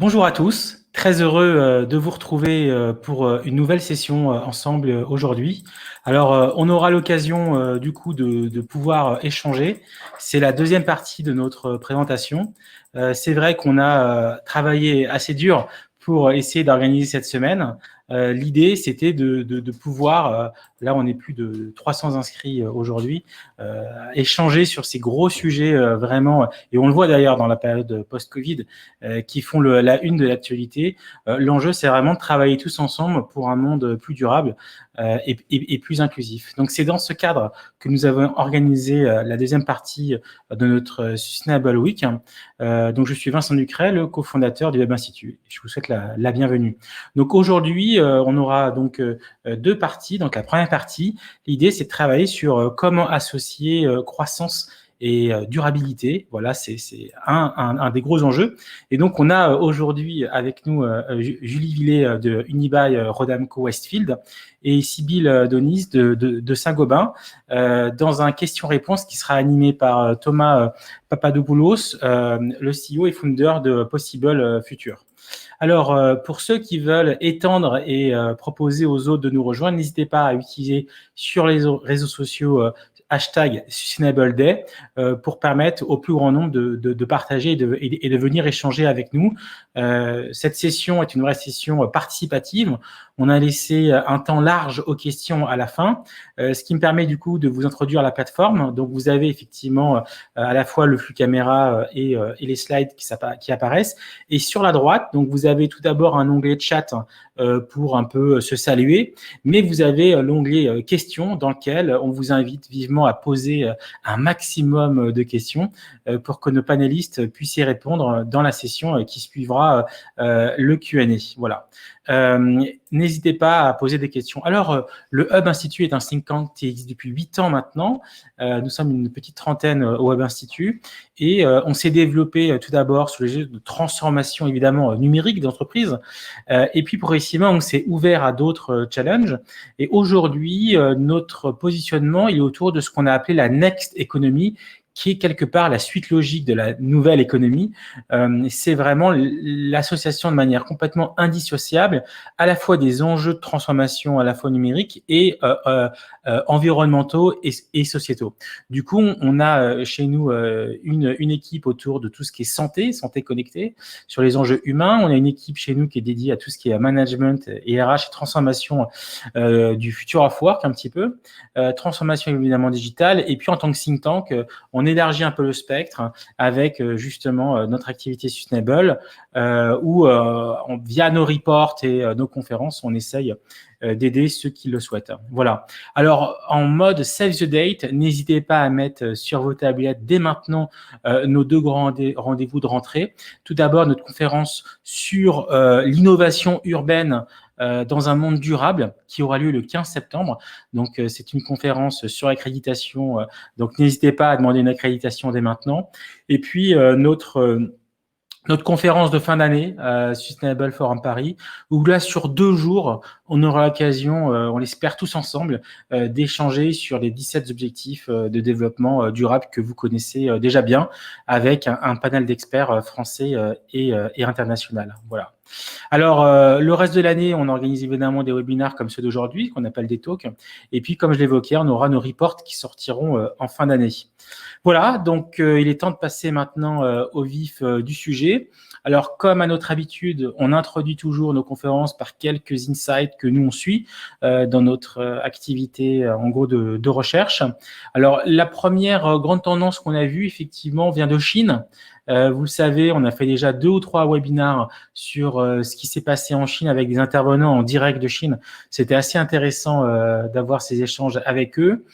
Bonjour à tous, très heureux de vous retrouver pour une nouvelle session ensemble aujourd'hui. Alors, on aura l'occasion du coup de pouvoir échanger. C'est la deuxième partie de notre présentation. C'est vrai qu'on a travaillé assez dur pour essayer d'organiser cette semaine. L'idée, c'était de pouvoir, là on est plus de 300 inscrits aujourd'hui, échanger sur ces gros sujets vraiment, et on le voit d'ailleurs dans la période post-Covid, qui font la une de l'actualité. L'enjeu, c'est vraiment de travailler tous ensemble pour un monde plus durable et plus inclusif. Donc, c'est dans ce cadre que nous avons organisé la deuxième partie de notre Sustainable Week. Donc, je suis Vincent Ducret, le cofondateur du Web Institute. Je vous souhaite la bienvenue. Donc, aujourd'hui, on aura donc deux parties. Donc, la première partie, l'idée, c'est de travailler sur comment associer croissance et durabilité. Voilà, c'est un des gros enjeux. Et donc, on a aujourd'hui avec nous Julie Villet de Unibail Rodamco Westfield et Sybille Donis de Saint-Gobain dans un question-réponse qui sera animé par Thomas Papadopoulos, le CEO et founder de Possible Future. Alors, pour ceux qui veulent étendre et proposer aux autres de nous rejoindre, n'hésitez pas à utiliser sur les réseaux sociaux hashtag Sustainable Day pour permettre au plus grand nombre de partager et de venir échanger avec nous. Cette session est une vraie session participative. On a laissé un temps large aux questions à la fin, ce qui me permet du coup de vous introduire la plateforme. Donc, vous avez effectivement à la fois le flux caméra et les slides qui apparaissent. Et sur la droite, donc vous avez tout d'abord un onglet chat pour un peu se saluer, mais vous avez l'onglet questions dans lequel on vous invite vivement à poser un maximum de questions pour que nos panélistes puissent y répondre dans la session qui suivra le Q&A. Voilà. N'hésitez pas à poser des questions. Alors, le Hub Institute est un think tank qui existe depuis 8 ans maintenant. Nous sommes une petite trentaine au Hub Institute et on s'est développé tout d'abord sur les jeux de transformation évidemment numérique d'entreprise et puis progressivement on s'est ouvert à d'autres challenges et aujourd'hui notre positionnement il est autour de ce qu'on a appelé la Next Economy, qui est quelque part la suite logique de la nouvelle économie. C'est vraiment l'association de manière complètement indissociable à la fois des enjeux de transformation à la fois numérique et environnementaux et sociétaux. Du coup, on a chez nous une équipe autour de tout ce qui est santé connectée, sur les enjeux humains. On a une équipe chez nous qui est dédiée à tout ce qui est management et RH et transformation du future of work un petit peu, transformation évidemment digitale. Et puis en tant que think tank, on élargit un peu le spectre avec justement notre activité Sustainable où via nos reports et nos conférences, on essaye d'aider ceux qui le souhaitent. Voilà. Alors, en mode Save the Date, n'hésitez pas à mettre sur vos tablettes dès maintenant nos deux grands rendez-vous de rentrée. Tout d'abord, notre conférence sur l'innovation urbaine dans un monde durable qui aura lieu le 15 septembre. Donc, c'est une conférence sur l'accréditation. Donc, n'hésitez pas à demander une accréditation dès maintenant. Et puis, notre conférence de fin d'année, Sustainable Forum Paris, où là, sur 2 jours, on aura l'occasion, on l'espère tous ensemble, d'échanger sur les 17 objectifs de développement durable que vous connaissez déjà bien, avec un panel d'experts français et international. Voilà. Alors, le reste de l'année, on organise évidemment des webinaires comme ceux d'aujourd'hui, qu'on appelle des talks. Et puis, comme je l'évoquais, on aura nos reports qui sortiront en fin d'année. Voilà, donc il est temps de passer maintenant au vif du sujet. Alors, comme à notre habitude, on introduit toujours nos conférences par quelques insights que nous, on suit dans notre activité, en gros, de recherche. Alors, la première grande tendance qu'on a vue, effectivement, vient de Chine. Vous le savez, on a fait déjà 2 ou 3 webinaires sur ce qui s'est passé en Chine avec des intervenants en direct de Chine. C'était assez intéressant d'avoir ces échanges avec eux.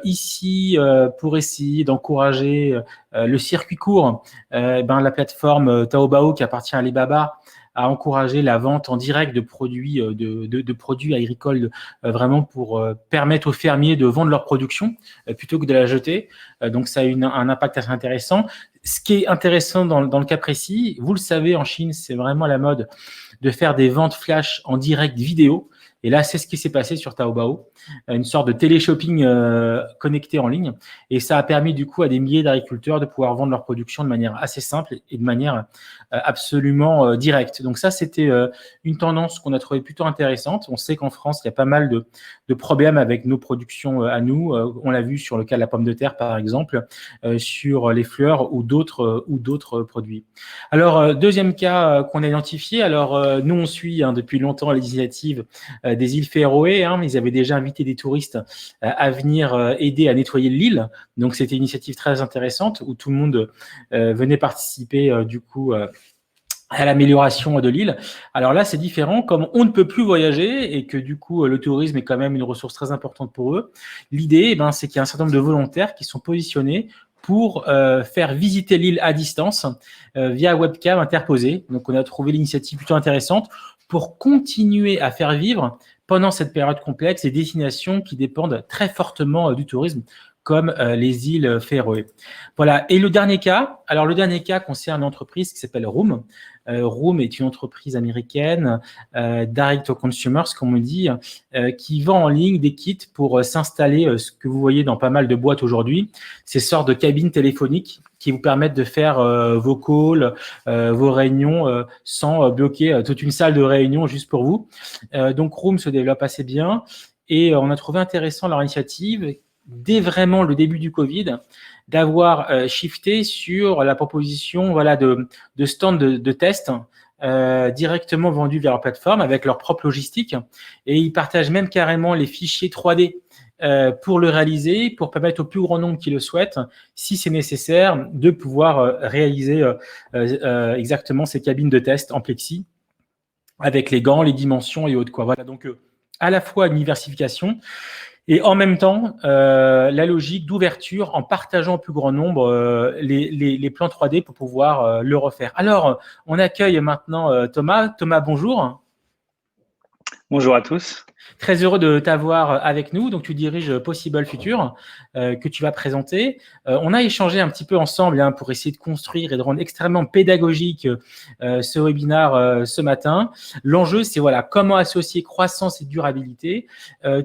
Ici, pour essayer d'encourager le circuit court, la plateforme Taobao qui appartient à Alibaba a encouragé la vente en direct de produits, de produits agricoles vraiment pour permettre aux fermiers de vendre leur production plutôt que de la jeter. Donc, ça a eu un impact assez intéressant. Ce qui est intéressant dans le cas précis, vous le savez, en Chine, c'est vraiment la mode de faire des ventes flash en direct vidéo. Et là, c'est ce qui s'est passé sur Taobao, une sorte de télé-shopping connecté en ligne. Et ça a permis du coup à des milliers d'agriculteurs de pouvoir vendre leur production de manière assez simple et de manière absolument directe. Donc ça, c'était une tendance qu'on a trouvée plutôt intéressante. On sait qu'en France, il y a pas mal de problèmes avec nos productions à nous. On l'a vu sur le cas de la pomme de terre, par exemple, sur les fleurs ou d'autres produits. Alors, deuxième cas qu'on a identifié. Alors, nous, on suit depuis longtemps l'initiative des îles Féroé. Ils avaient déjà invité des touristes à venir aider à nettoyer l'île. Donc, c'était une initiative très intéressante où tout le monde venait participer du coup à l'amélioration de l'île. Alors là, c'est différent. Comme on ne peut plus voyager et que du coup, le tourisme est quand même une ressource très importante pour eux, l'idée, c'est qu'il y a un certain nombre de volontaires qui sont positionnés pour faire visiter l'île à distance via webcam interposée. Donc, on a trouvé l'initiative plutôt intéressante pour continuer à faire vivre pendant cette période complexe des destinations qui dépendent très fortement du tourisme, comme les îles Féroé. Voilà. Et le dernier cas, concerne une entreprise qui s'appelle Room. Room est une entreprise américaine, direct to consumers, comme on dit, qui vend en ligne des kits pour s'installer, ce que vous voyez dans pas mal de boîtes aujourd'hui, ces sortes de cabines téléphoniques qui vous permettent de faire vos calls, vos réunions sans bloquer toute une salle de réunion juste pour vous. Donc Room se développe assez bien et on a trouvé intéressant leur initiative dès vraiment le début du Covid, d'avoir shifté sur la proposition de stands de test directement vendus via leur plateforme avec leur propre logistique. Et ils partagent même carrément les fichiers 3D pour le réaliser, pour permettre au plus grand nombre qui le souhaitent, si c'est nécessaire, de pouvoir réaliser exactement ces cabines de test en plexi avec les gants, les dimensions et autres. Voilà, donc à la fois une diversification, et en même temps, la logique d'ouverture en partageant au plus grand nombre les plans 3D pour pouvoir le refaire. Alors, on accueille maintenant Thomas. Thomas, bonjour. Bonjour à tous. Très heureux de t'avoir avec nous. Donc, tu diriges Possible Future que tu vas présenter. On a échangé un petit peu ensemble pour essayer de construire et de rendre extrêmement pédagogique ce webinaire ce matin. L'enjeu, c'est comment associer croissance et durabilité.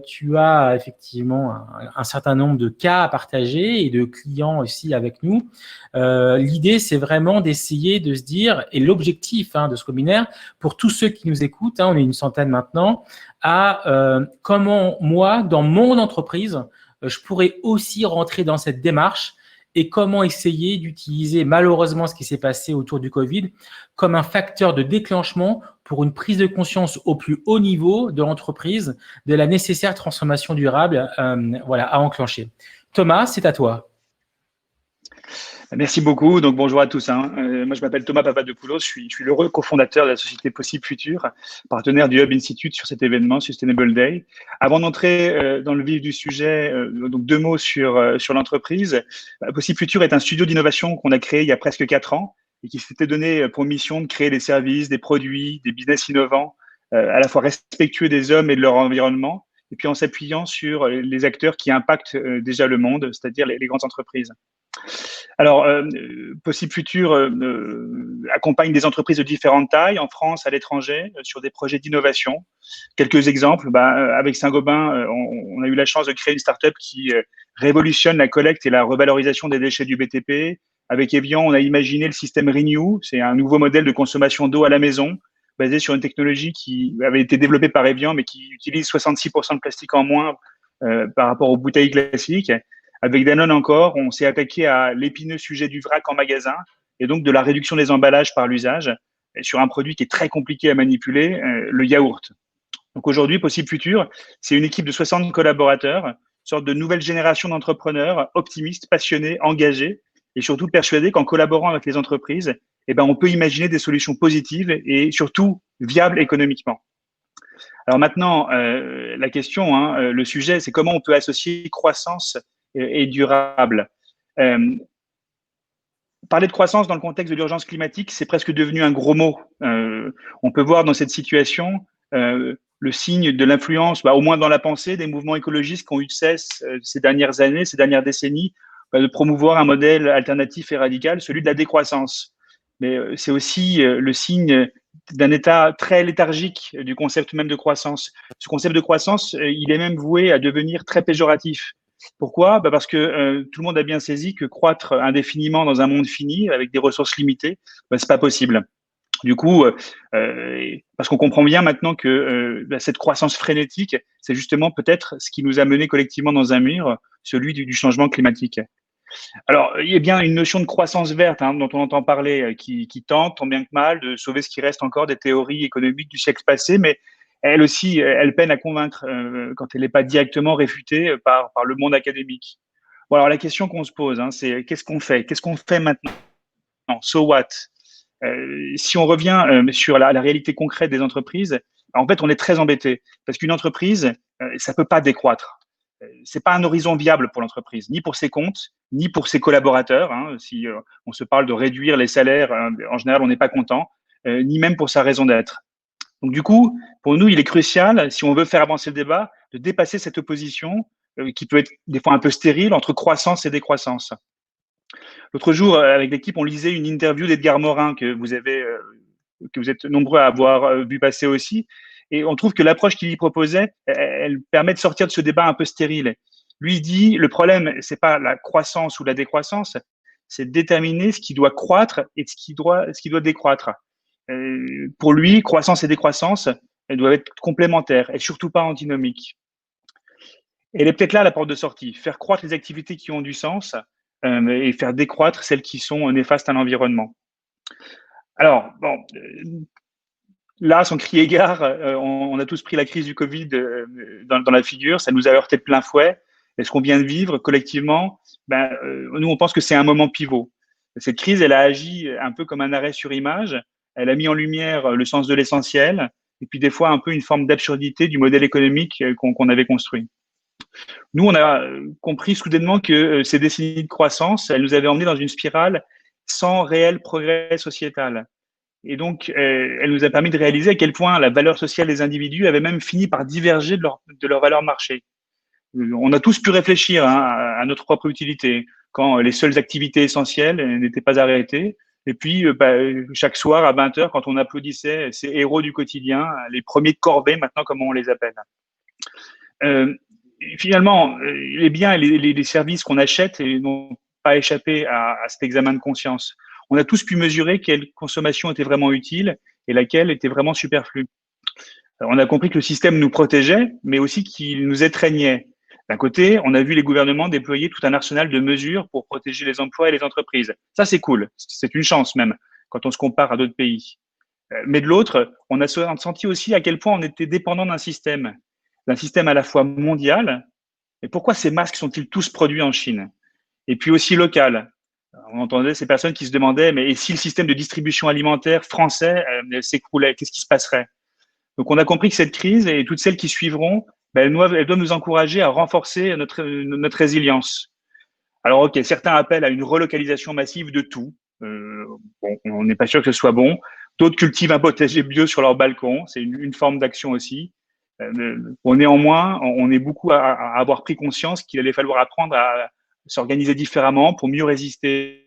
Tu as effectivement un certain nombre de cas à partager et de clients aussi avec nous. L'idée, c'est vraiment d'essayer de se dire, et l'objectif de ce webinaire, pour tous ceux qui nous écoutent, on est une centaine maintenant, à comment moi, dans mon entreprise, je pourrais aussi rentrer dans cette démarche et comment essayer d'utiliser malheureusement ce qui s'est passé autour du Covid comme un facteur de déclenchement pour une prise de conscience au plus haut niveau de l'entreprise de la nécessaire transformation durable à enclencher. Thomas, c'est à toi. Merci beaucoup. Donc, bonjour à tous. Moi, je m'appelle Thomas Papadopoulos. Je suis l'heureux cofondateur de la société Possible Future, partenaire du Hub Institute sur cet événement Sustainable Day. Avant d'entrer dans le vif du sujet, donc 2 mots sur l'entreprise. Possible Future est un studio d'innovation qu'on a créé il y a presque 4 ans et qui s'était donné pour mission de créer des services, des produits, des business innovants, à la fois respectueux des hommes et de leur environnement, et puis en s'appuyant sur les acteurs qui impactent déjà le monde, c'est-à-dire les grandes entreprises. Alors, Possible Future accompagne des entreprises de différentes tailles en France, à l'étranger, sur des projets d'innovation. Quelques exemples, avec Saint-Gobain, on a eu la chance de créer une start-up qui révolutionne la collecte et la revalorisation des déchets du BTP. Avec Evian, on a imaginé le système Renew, c'est un nouveau modèle de consommation d'eau à la maison, basé sur une technologie qui avait été développée par Evian, mais qui utilise 66% de plastique en moins par rapport aux bouteilles classiques. Avec Danone encore, on s'est attaqué à l'épineux sujet du vrac en magasin et donc de la réduction des emballages par l'usage sur un produit qui est très compliqué à manipuler, le yaourt. Donc aujourd'hui, Possible Future, c'est une équipe de 60 collaborateurs, une sorte de nouvelle génération d'entrepreneurs optimistes, passionnés, engagés et surtout persuadés qu'en collaborant avec les entreprises, on peut imaginer des solutions positives et surtout viables économiquement. Alors maintenant, la question, le sujet, c'est comment on peut associer croissance et durable. Parler de croissance dans le contexte de l'urgence climatique, c'est presque devenu un gros mot. On peut voir dans cette situation le signe de l'influence, au moins dans la pensée, des mouvements écologistes qui ont eu de cesse ces dernières années, ces dernières décennies, de promouvoir un modèle alternatif et radical, celui de la décroissance. Mais c'est aussi le signe d'un état très léthargique du concept même de croissance. Ce concept de croissance, il est même voué à devenir très péjoratif. Pourquoi? Parce que tout le monde a bien saisi que croître indéfiniment dans un monde fini, avec des ressources limitées, c'est pas possible. Du coup, parce qu'on comprend bien maintenant que cette croissance frénétique, c'est justement peut-être ce qui nous a menés collectivement dans un mur, celui du changement climatique. Alors, il y a bien une notion de croissance verte dont on entend parler, qui tente, tant bien que mal, de sauver ce qui reste encore des théories économiques du siècle passé, mais elle aussi, elle peine à convaincre quand elle n'est pas directement réfutée par le monde académique. Bon, alors la question qu'on se pose, c'est qu'est-ce qu'on fait? Qu'est-ce qu'on fait maintenant? So what? Si on revient sur la réalité concrète des entreprises, en fait, on est très embêté parce qu'une entreprise, ça peut pas décroître. C'est pas un horizon viable pour l'entreprise, ni pour ses comptes, ni pour ses collaborateurs. Si on se parle de réduire les salaires, en général, on n'est pas content, ni même pour sa raison d'être. Donc, du coup, pour nous, il est crucial, si on veut faire avancer le débat, de dépasser cette opposition qui peut être des fois un peu stérile entre croissance et décroissance. L'autre jour, avec l'équipe, on lisait une interview d'Edgar Morin que vous êtes nombreux à avoir vu passer aussi. Et on trouve que l'approche qu'il y proposait, elle permet de sortir de ce débat un peu stérile. Lui, il dit, le problème, c'est pas la croissance ou la décroissance, c'est de déterminer ce qui doit croître et ce qui doit décroître. Pour lui, croissance et décroissance, elles doivent être complémentaires et surtout pas antinomiques. Elle est peut-être là la porte de sortie, faire croître les activités qui ont du sens et faire décroître celles qui sont néfastes à l'environnement. Alors, bon, là, sans crier gare, on a tous pris la crise du Covid dans la figure, ça nous a heurté de plein fouet. Et ce qu'on vient de vivre collectivement, nous, on pense que c'est un moment pivot. Cette crise, elle a agi un peu comme un arrêt sur image. Elle a mis en lumière le sens de l'essentiel et puis des fois un peu une forme d'absurdité du modèle économique qu'on avait construit. Nous, on a compris soudainement que ces décennies de croissance, elles nous avaient emmenés dans une spirale sans réel progrès sociétal. Et donc, elle nous a permis de réaliser à quel point la valeur sociale des individus avait même fini par diverger de leur valeur marché. On a tous pu réfléchir à notre propre utilité quand les seules activités essentielles n'étaient pas arrêtées. Et puis, chaque soir à 20 h, quand on applaudissait ces héros du quotidien, les premiers de corvée maintenant, comme on les appelle. Finalement, les biens et les services qu'on achète n'ont pas échappé à cet examen de conscience. On a tous pu mesurer quelle consommation était vraiment utile et laquelle était vraiment superflue. On a compris que le système nous protégeait, mais aussi qu'il nous étreignait. D'un côté, on a vu les gouvernements déployer tout un arsenal de mesures pour protéger les emplois et les entreprises. Ça, c'est cool. C'est une chance même quand on se compare à d'autres pays. Mais de l'autre, on a senti aussi à quel point on était dépendant d'un système à la fois mondial. Et pourquoi ces masques sont-ils tous produits en Chine? Et puis aussi local. On entendait ces personnes qui se demandaient, mais et si le système de distribution alimentaire français s'écroulait, qu'est-ce qui se passerait? Donc on a compris que cette crise et toutes celles qui suivront, elles doivent nous encourager à renforcer notre résilience. Alors ok, certains appellent à une relocalisation massive de tout. Bon, on n'est pas sûr que ce soit bon. D'autres cultivent un potager bio sur leur balcon. C'est une forme d'action aussi. Néanmoins, on est beaucoup à avoir pris conscience qu'il allait falloir apprendre à s'organiser différemment pour mieux résister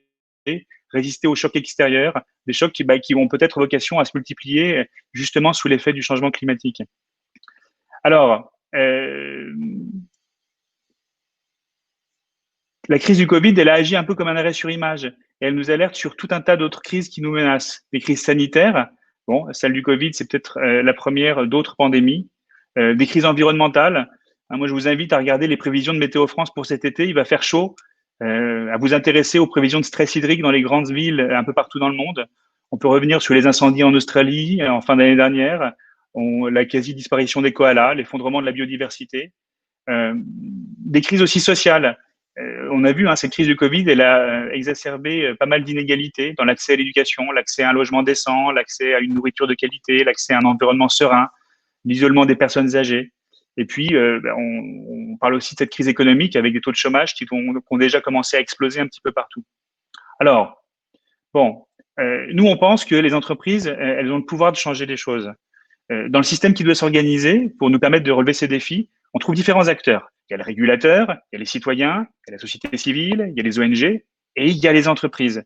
aux chocs extérieurs, des chocs qui ont peut-être vocation à se multiplier justement sous l'effet du changement climatique. Alors, la crise du Covid, elle a agi un peu comme un arrêt sur image. Et elle nous alerte sur tout un tas d'autres crises qui nous menacent. Des crises sanitaires, bon, celle du Covid, c'est peut-être la première d'autres pandémies. Des crises environnementales. Moi, je vous invite à regarder les prévisions de Météo France pour cet été. Il va faire chaud. À vous intéresser aux prévisions de stress hydrique dans les grandes villes un peu partout dans le monde. On peut revenir sur les incendies en Australie en fin d'année dernière, la quasi-disparition des koalas, l'effondrement de la biodiversité. Des crises aussi sociales. On a vu, cette crise du Covid, elle a exacerbé pas mal d'inégalités dans l'accès à l'éducation, l'accès à un logement décent, l'accès à une nourriture de qualité, l'accès à un environnement serein, l'isolement des personnes âgées. Et puis, on parle aussi de cette crise économique avec des taux de chômage qui ont déjà commencé à exploser un petit peu partout. Alors, bon, nous, on pense que les entreprises, elles ont le pouvoir de changer les choses. Dans le système qui doit s'organiser pour nous permettre de relever ces défis, on trouve différents acteurs. Il y a le régulateur, il y a les citoyens, il y a la société civile, il y a les ONG et il y a les entreprises.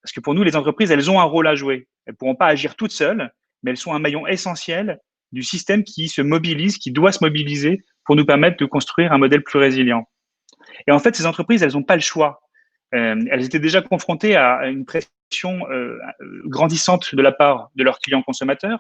Parce que pour nous, les entreprises, elles ont un rôle à jouer. Elles ne pourront pas agir toutes seules, mais elles sont un maillon essentiel du système qui se mobilise, qui doit se mobiliser pour nous permettre de construire un modèle plus résilient. Et en fait, ces entreprises, elles n'ont pas le choix. Elles étaient déjà confrontées à une pression grandissante de la part de leurs clients consommateurs,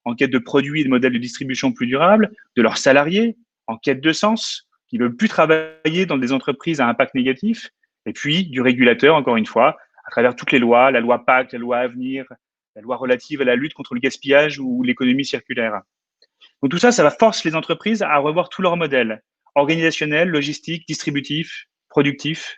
en quête de produits et de modèles de distribution plus durables, de leurs salariés, en quête de sens, qui ne veulent plus travailler dans des entreprises à impact négatif, et puis du régulateur, encore une fois, à travers toutes les lois, la loi Pacte, la loi Avenir, la loi relative à la lutte contre le gaspillage ou l'économie circulaire. Donc tout ça, ça va forcer les entreprises à revoir tout leur modèle organisationnel, logistique, distributif, productif.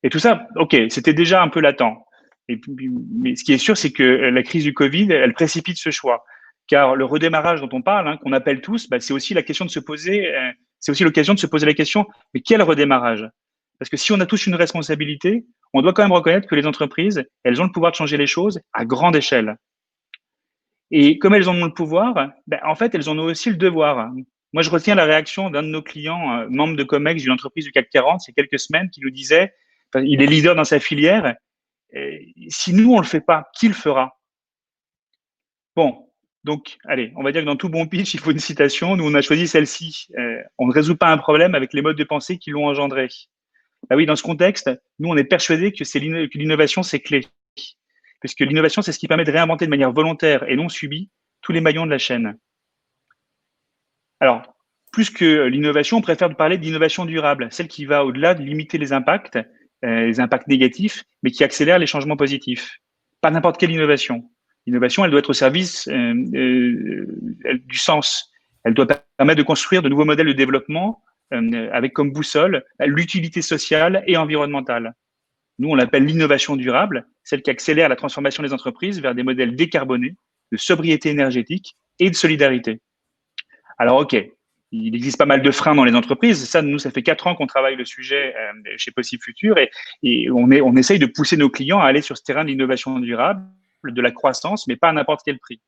Et tout ça, ok, c'était déjà un peu latent. Mais ce qui est sûr, c'est que la crise du Covid, elle précipite ce choix. Car le redémarrage dont on parle, qu'on appelle tous, c'est aussi la question de se poser, c'est aussi l'occasion de se poser la question, mais quel redémarrage? Parce que si on a tous une responsabilité, on doit quand même reconnaître que les entreprises, elles ont le pouvoir de changer les choses à grande échelle. Et comme elles en ont le pouvoir, en fait, elles en ont aussi le devoir. Moi, je retiens la réaction d'un de nos clients, membre de Comex d'une entreprise du CAC 40, il y a quelques semaines, qui nous disait, il est leader dans sa filière, si nous, on le fait pas, qui le fera? Bon, donc, allez, on va dire que dans tout bon pitch, il faut une citation. Nous, on a choisi celle-ci. On ne résout pas un problème avec les modes de pensée qui l'ont engendré. Bah oui, dans ce contexte, nous, on est persuadés que l'innovation, c'est clé. Puisque l'innovation, c'est ce qui permet de réinventer de manière volontaire et non subie tous les maillons de la chaîne. Alors, plus que l'innovation, on préfère parler d'innovation durable, celle qui va au-delà de limiter les impacts négatifs, mais qui accélère les changements positifs. Pas n'importe quelle innovation. L'innovation, elle doit être au service du sens. Elle doit permettre de construire de nouveaux modèles de développement avec comme boussole l'utilité sociale et environnementale. Nous, on l'appelle l'innovation durable, celle qui accélère la transformation des entreprises vers des modèles décarbonés, de sobriété énergétique et de solidarité. Alors, ok, il existe pas mal de freins dans les entreprises. Ça, nous, ça fait 4 ans qu'on travaille le sujet chez Possible Futur et on essaye de pousser nos clients à aller sur ce terrain de l'innovation durable, de la croissance, mais pas à n'importe quel prix.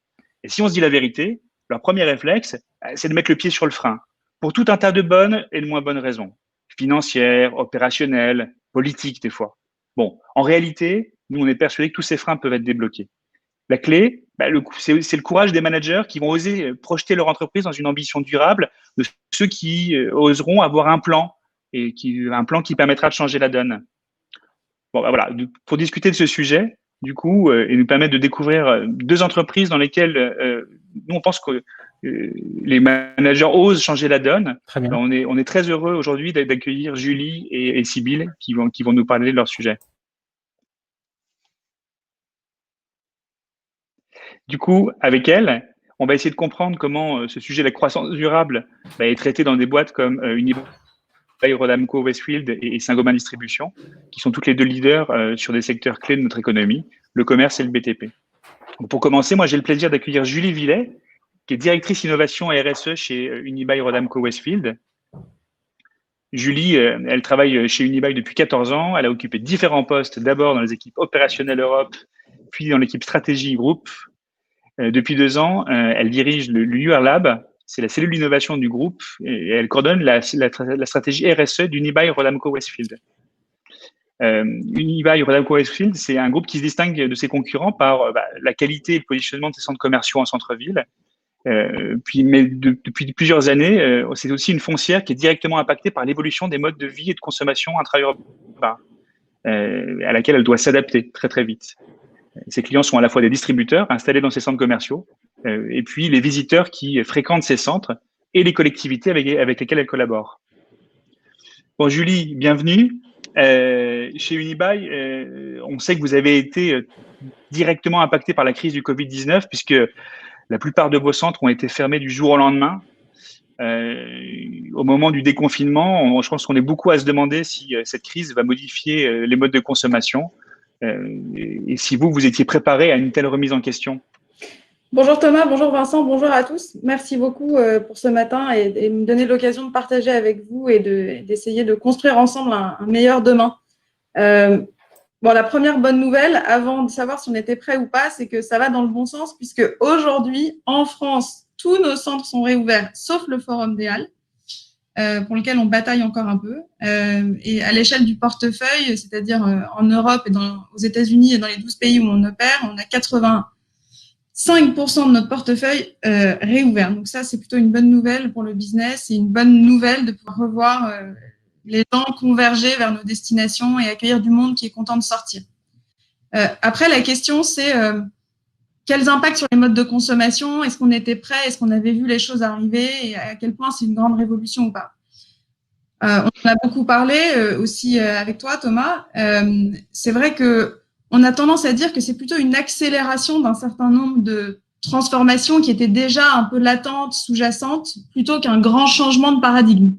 Et si on se dit la vérité, leur premier réflexe, c'est de mettre le pied sur le frein, pour tout un tas de bonnes et de moins bonnes raisons, financières, opérationnelles, politiques des fois. Bon, en réalité, nous, on est persuadés que tous ces freins peuvent être débloqués. La clé, c'est le courage des managers qui vont oser projeter leur entreprise dans une ambition durable, de ceux qui oseront avoir un plan qui permettra de changer la donne. Bon, voilà. Pour discuter de ce sujet, du coup, et nous permettre de découvrir 2 entreprises dans lesquelles nous on pense que les managers osent changer la donne. Très bien. On est très heureux aujourd'hui d'accueillir Julie et Sybille qui vont nous parler de leur sujet. Du coup, avec elle, on va essayer de comprendre comment ce sujet de la croissance durable est traité dans des boîtes comme Unibail, Rodamco, Westfield et Saint-Gobain Distribution, qui sont toutes les 2 leaders sur des secteurs clés de notre économie, le commerce et le BTP. Donc, pour commencer, moi, j'ai le plaisir d'accueillir Julie Villet, qui est directrice innovation et RSE chez Unibail Rodamco Westfield. Julie, elle travaille chez Unibail depuis 14 ans. Elle a occupé différents postes, d'abord dans les équipes opérationnelles Europe, puis dans l'équipe stratégie groupe. Depuis 2 ans, elle dirige le UR Lab, c'est la cellule d'innovation du groupe, et elle coordonne la stratégie RSE d'Unibail Rodamco Westfield. Unibail Rodamco Westfield, c'est un groupe qui se distingue de ses concurrents par la qualité et le positionnement de ses centres commerciaux en centre-ville. Mais depuis plusieurs années, c'est aussi une foncière qui est directement impactée par l'évolution des modes de vie et de consommation intra-urbains, à laquelle elle doit s'adapter très très vite. Ses clients sont à la fois des distributeurs installés dans ces centres commerciaux et puis les visiteurs qui fréquentent ces centres et les collectivités avec lesquelles elle collabore. Bon, Julie, bienvenue. Chez Unibail, on sait que vous avez été directement impacté par la crise du Covid-19 puisque la plupart de vos centres ont été fermés du jour au lendemain. Au moment du déconfinement, je pense qu'on est beaucoup à se demander si cette crise va modifier les modes de consommation. Et si vous étiez préparé à une telle remise en question. Bonjour Thomas, bonjour Vincent, bonjour à tous. Merci beaucoup pour ce matin et me donner l'occasion de partager avec vous et d'essayer de construire ensemble un meilleur demain. La première bonne nouvelle, avant de savoir si on était prêt ou pas, c'est que ça va dans le bon sens puisque aujourd'hui, en France, tous nos centres sont réouverts, sauf le Forum des Halles. Pour lequel on bataille encore un peu. Et à l'échelle du portefeuille, c'est-à-dire en Europe et aux États-Unis et dans les 12 pays où on opère, on a 5% de notre portefeuille réouvert. Donc ça, c'est plutôt une bonne nouvelle pour le business et une bonne nouvelle de pouvoir revoir les gens converger vers nos destinations et accueillir du monde qui est content de sortir. Après, la question, c'est quels impacts sur les modes de consommation? Est-ce qu'on était prêt? Est-ce qu'on avait vu les choses arriver? Et à quel point c'est une grande révolution ou pas? On en a beaucoup parlé aussi avec toi, Thomas. C'est vrai que on a tendance à dire que c'est plutôt une accélération d'un certain nombre de transformations qui étaient déjà un peu latentes, sous-jacentes, plutôt qu'un grand changement de paradigme.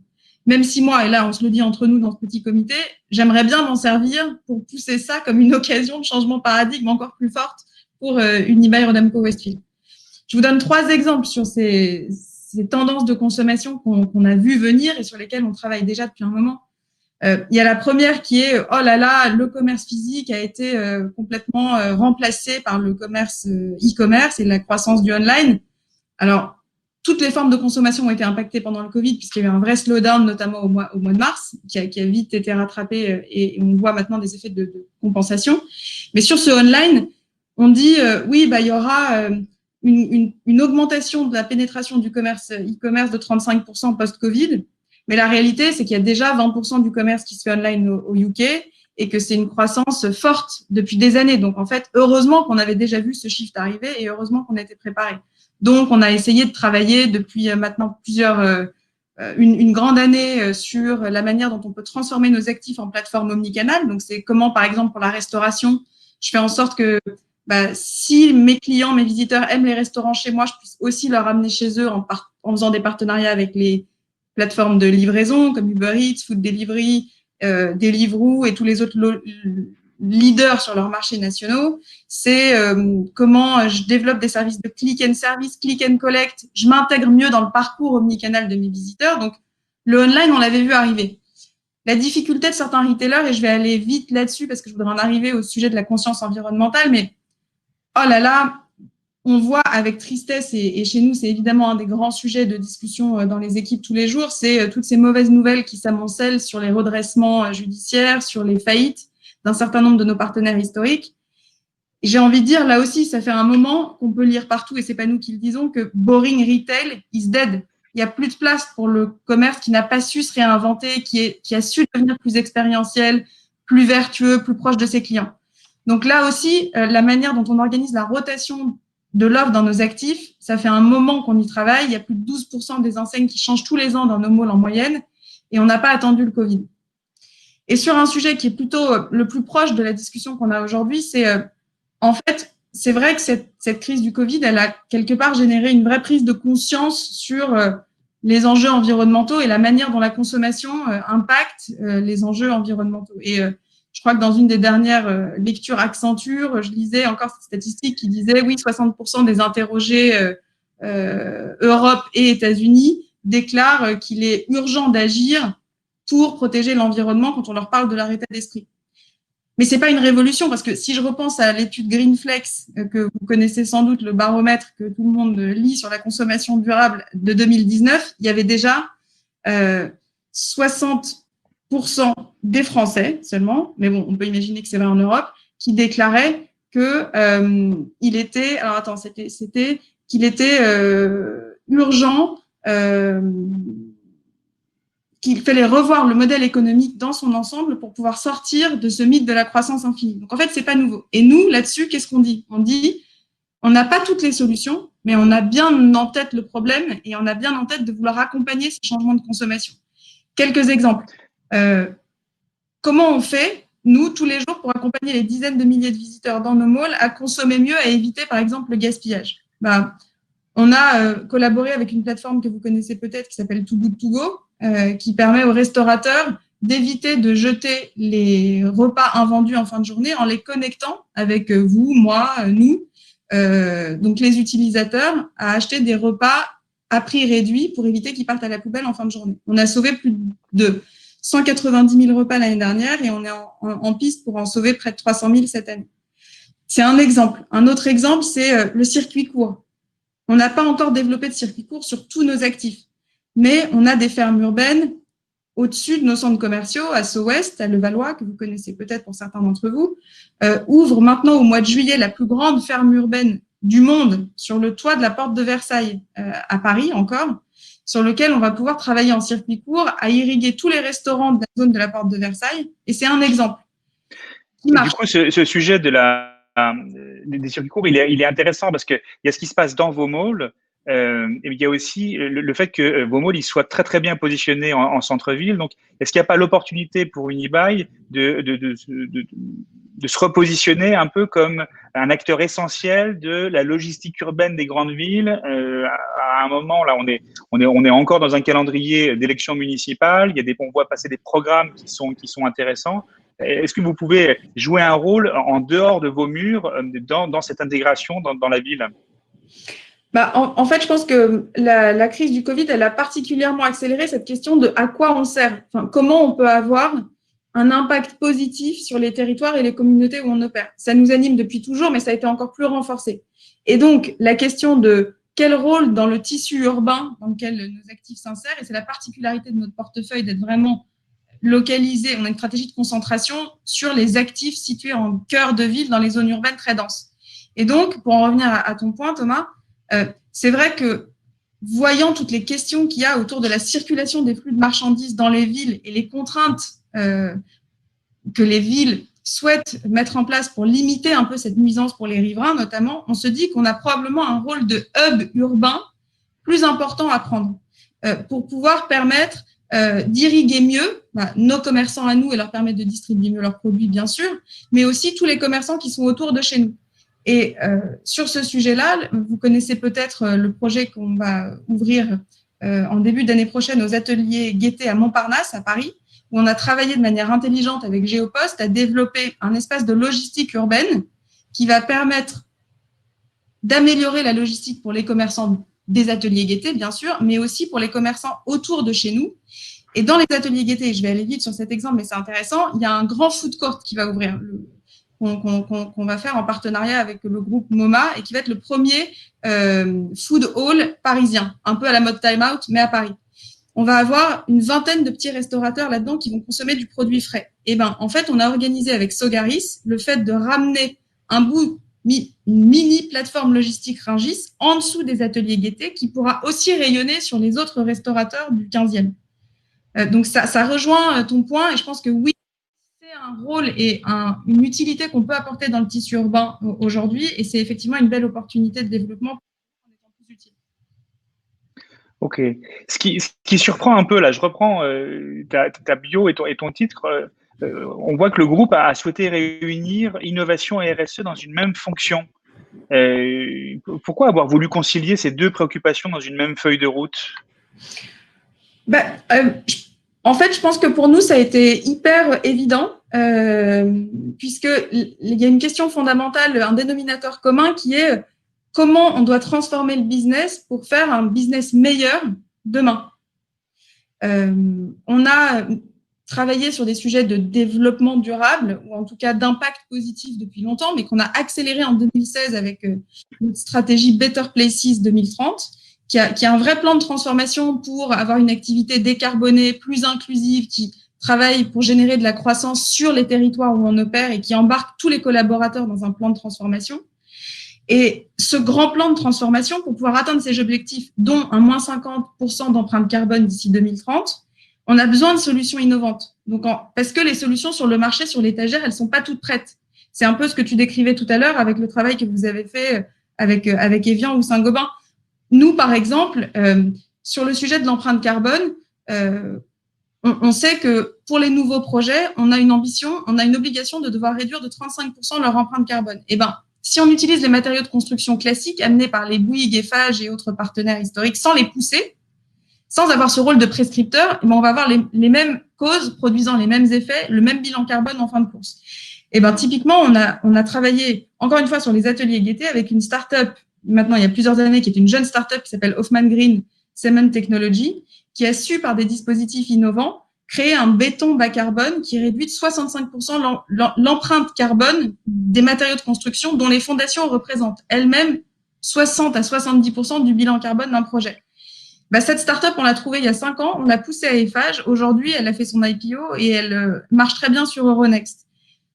Même si moi, et là on se le dit entre nous dans ce petit comité, j'aimerais bien m'en servir pour pousser ça comme une occasion de changement de paradigme encore plus forte pour Unibail-Rodamco-Westfield. Je vous donne 3 exemples sur ces tendances de consommation qu'on a vu venir et sur lesquelles on travaille déjà depuis un moment. Il y a la première qui est oh là là, le commerce physique a été complètement remplacé par le commerce e-commerce et la croissance du online. Alors, toutes les formes de consommation ont été impactées pendant le Covid puisqu'il y a eu un vrai slowdown, notamment au mois de mars, qui a vite été rattrapé et on voit maintenant des effets de compensation. Mais sur ce online, on dit oui, bah il y aura une augmentation de la pénétration du commerce e-commerce de 35% post-Covid. Mais la réalité, c'est qu'il y a déjà 20% du commerce qui se fait online au UK et que c'est une croissance forte depuis des années. Donc, en fait, heureusement qu'on avait déjà vu ce shift arriver et heureusement qu'on a été préparé. Donc, on a essayé de travailler depuis maintenant une grande année sur la manière dont on peut transformer nos actifs en plateforme omnicanal. Donc, c'est comment, par exemple, pour la restauration, je fais en sorte que si mes clients, mes visiteurs aiment les restaurants chez moi, je puisse aussi leur amener chez eux en faisant des partenariats avec les plateformes de livraison comme Uber Eats, Food Delivery, Deliveroo et tous les autres leaders sur leurs marchés nationaux. C'est comment je développe des services de click and service, click and collect. Je m'intègre mieux dans le parcours omnicanal de mes visiteurs. Donc, le online, on l'avait vu arriver. La difficulté de certains retailers, et je vais aller vite là-dessus parce que je voudrais en arriver au sujet de la conscience environnementale, mais oh là là, on voit avec tristesse, et chez nous, c'est évidemment un des grands sujets de discussion dans les équipes tous les jours, c'est toutes ces mauvaises nouvelles qui s'amoncellent sur les redressements judiciaires, sur les faillites d'un certain nombre de nos partenaires historiques. Et j'ai envie de dire, là aussi, ça fait un moment qu'on peut lire partout, et c'est pas nous qui le disons, que boring retail is dead. Il n'y a plus de place pour le commerce qui n'a pas su se réinventer, qui a su devenir plus expérientiel, plus vertueux, plus proche de ses clients. Donc là aussi, la manière dont on organise la rotation de l'offre dans nos actifs, ça fait un moment qu'on y travaille. Il y a plus de 12% des enseignes qui changent tous les ans dans nos malls en moyenne et on n'a pas attendu le Covid. Et sur un sujet qui est plutôt le plus proche de la discussion qu'on a aujourd'hui, c'est en fait, c'est vrai que cette crise du Covid, elle a quelque part généré une vraie prise de conscience sur les enjeux environnementaux et la manière dont la consommation impacte les enjeux environnementaux. Et je crois que dans une des dernières lectures Accenture, je lisais encore cette statistique qui disait oui, 60% des interrogés Europe et États-Unis déclarent qu'il est urgent d'agir pour protéger l'environnement quand on leur parle de leur état d'esprit. Mais c'est pas une révolution parce que si je repense à l'étude Greenflex que vous connaissez sans doute, le baromètre que tout le monde lit sur la consommation durable de 2019, il y avait déjà 60% des Français seulement, mais bon, on peut imaginer que c'est vrai en Europe, qui déclaraient que il était, alors attends, c'était qu'il était urgent, qu'il fallait revoir le modèle économique dans son ensemble pour pouvoir sortir de ce mythe de la croissance infinie. Donc en fait, c'est pas nouveau. Et nous, là-dessus, qu'est-ce qu'on dit? On dit, on n'a pas toutes les solutions, mais on a bien en tête le problème et on a bien en tête de vouloir accompagner ce changement de consommation. Quelques exemples. Comment on fait, nous, tous les jours, pour accompagner les dizaines de milliers de visiteurs dans nos malls à consommer mieux, à éviter, par exemple, le gaspillage? On a collaboré avec une plateforme que vous connaissez peut-être qui s'appelle Too Good To Go, qui permet aux restaurateurs d'éviter de jeter les repas invendus en fin de journée en les connectant avec vous, moi, nous, donc les utilisateurs, à acheter des repas à prix réduit pour éviter qu'ils partent à la poubelle en fin de journée. On a sauvé plus de 190 000 repas l'année dernière et on est en piste pour en sauver près de 300 000 cette année. C'est un exemple. Un autre exemple, c'est le circuit court. On n'a pas encore développé de circuit court sur tous nos actifs, mais on a des fermes urbaines au-dessus de nos centres commerciaux, à SO-Ouest, à Levallois, que vous connaissez peut-être pour certains d'entre vous, ouvre maintenant au mois de juillet la plus grande ferme urbaine du monde sur le toit de la porte de Versailles à Paris encore, sur lequel on va pouvoir travailler en circuit court à irriguer tous les restaurants de la zone de la porte de Versailles. Et c'est un exemple qui marche. Du coup, ce sujet des circuits courts, il est intéressant parce qu'il y a ce qui se passe dans vos malls. Et il y a aussi le fait que vos malls ils soient très très bien positionnés en centre-ville. Donc, est-ce qu'il n'y a pas l'opportunité pour Unibail de se repositionner un peu comme un acteur essentiel de la logistique urbaine des grandes villes à un moment là, on est encore dans un calendrier d'élections municipales. On voit passer des programmes qui sont intéressants. Est-ce que vous pouvez jouer un rôle en dehors de vos murs dans cette intégration dans la ville? En fait, je pense que la crise du Covid, elle a particulièrement accéléré cette question de à quoi on sert. Enfin, comment on peut avoir un impact positif sur les territoires et les communautés où on opère. Ça nous anime depuis toujours, mais ça a été encore plus renforcé. Et donc, la question de quel rôle dans le tissu urbain dans lequel nos actifs s'insèrent, et c'est la particularité de notre portefeuille d'être vraiment localisé, on a une stratégie de concentration sur les actifs situés en cœur de ville dans les zones urbaines très denses. Et donc, pour en revenir à ton point, Thomas, c'est vrai que voyant toutes les questions qu'il y a autour de la circulation des flux de marchandises dans les villes et les contraintes que les villes souhaitent mettre en place pour limiter un peu cette nuisance pour les riverains notamment, on se dit qu'on a probablement un rôle de hub urbain plus important à prendre pour pouvoir permettre d'irriguer mieux nos commerçants à nous et leur permettre de distribuer mieux leurs produits, bien sûr, mais aussi tous les commerçants qui sont autour de chez nous. Et sur ce sujet-là, vous connaissez peut-être le projet qu'on va ouvrir en début d'année prochaine aux ateliers Gaîté à Montparnasse, à Paris, où on a travaillé de manière intelligente avec Géopost à développer un espace de logistique urbaine qui va permettre d'améliorer la logistique pour les commerçants des ateliers Gaîté, bien sûr, mais aussi pour les commerçants autour de chez nous. Et dans les ateliers Gaîté, je vais aller vite sur cet exemple, mais c'est intéressant, il y a un grand food court qui va ouvrir, qu'on va faire en partenariat avec le groupe MoMA et qui va être le premier food hall parisien, un peu à la mode Time Out, mais à Paris. On va avoir une vingtaine de petits restaurateurs là-dedans qui vont consommer du produit frais. Et en fait, on a organisé avec Sogaris le fait de ramener une mini plateforme logistique Rungis en dessous des ateliers Gaîté qui pourra aussi rayonner sur les autres restaurateurs du 15e. Donc, ça rejoint ton point et je pense que oui, c'est un rôle et une utilité qu'on peut apporter dans le tissu urbain aujourd'hui et c'est effectivement une belle opportunité de développement pour en étant plus utile. Ok. Ce qui surprend un peu, là, je reprends ta bio et ton titre. On voit que le groupe a souhaité réunir innovation et RSE dans une même fonction. Pourquoi avoir voulu concilier ces deux préoccupations dans une même feuille de route? En fait, je pense que pour nous, ça a été hyper évident, puisqu'il y a une question fondamentale, un dénominateur commun qui est comment on doit transformer le business pour faire un business meilleur demain. On a travaillé sur des sujets de développement durable, ou en tout cas d'impact positif depuis longtemps, mais qu'on a accéléré en 2016 avec notre stratégie Better Places 2030. Qui a un vrai plan de transformation pour avoir une activité décarbonée, plus inclusive, qui travaille pour générer de la croissance sur les territoires où on opère et qui embarque tous les collaborateurs dans un plan de transformation. Et ce grand plan de transformation, pour pouvoir atteindre ces objectifs, dont un moins 50% d'empreinte carbone d'ici 2030, on a besoin de solutions innovantes. Donc, parce que les solutions sur le marché, sur l'étagère, elles sont pas toutes prêtes. C'est un peu ce que tu décrivais tout à l'heure avec le travail que vous avez fait avec Evian ou Saint-Gobain. Nous, par exemple, sur le sujet de l'empreinte carbone, on sait que pour les nouveaux projets, on a une obligation de devoir réduire de 35% leur empreinte carbone. Et si on utilise les matériaux de construction classiques amenés par les Bouygues, Eiffage et autres partenaires historiques sans les pousser, sans avoir ce rôle de prescripteur, on va avoir les mêmes causes produisant les mêmes effets, le même bilan carbone en fin de course. Et typiquement, on a travaillé encore une fois sur les ateliers Gaîté avec une start-up maintenant il y a plusieurs années, qui est une jeune start-up qui s'appelle Hoffman Green Cement Technology, qui a su, par des dispositifs innovants, créer un béton bas carbone qui réduit de 65% l'empreinte carbone des matériaux de construction dont les fondations représentent elles-mêmes 60 à 70% du bilan carbone d'un projet. Cette start-up, on l'a trouvée il y a 5 ans, on l'a poussée à Eiffage. Aujourd'hui, elle a fait son IPO et elle marche très bien sur Euronext.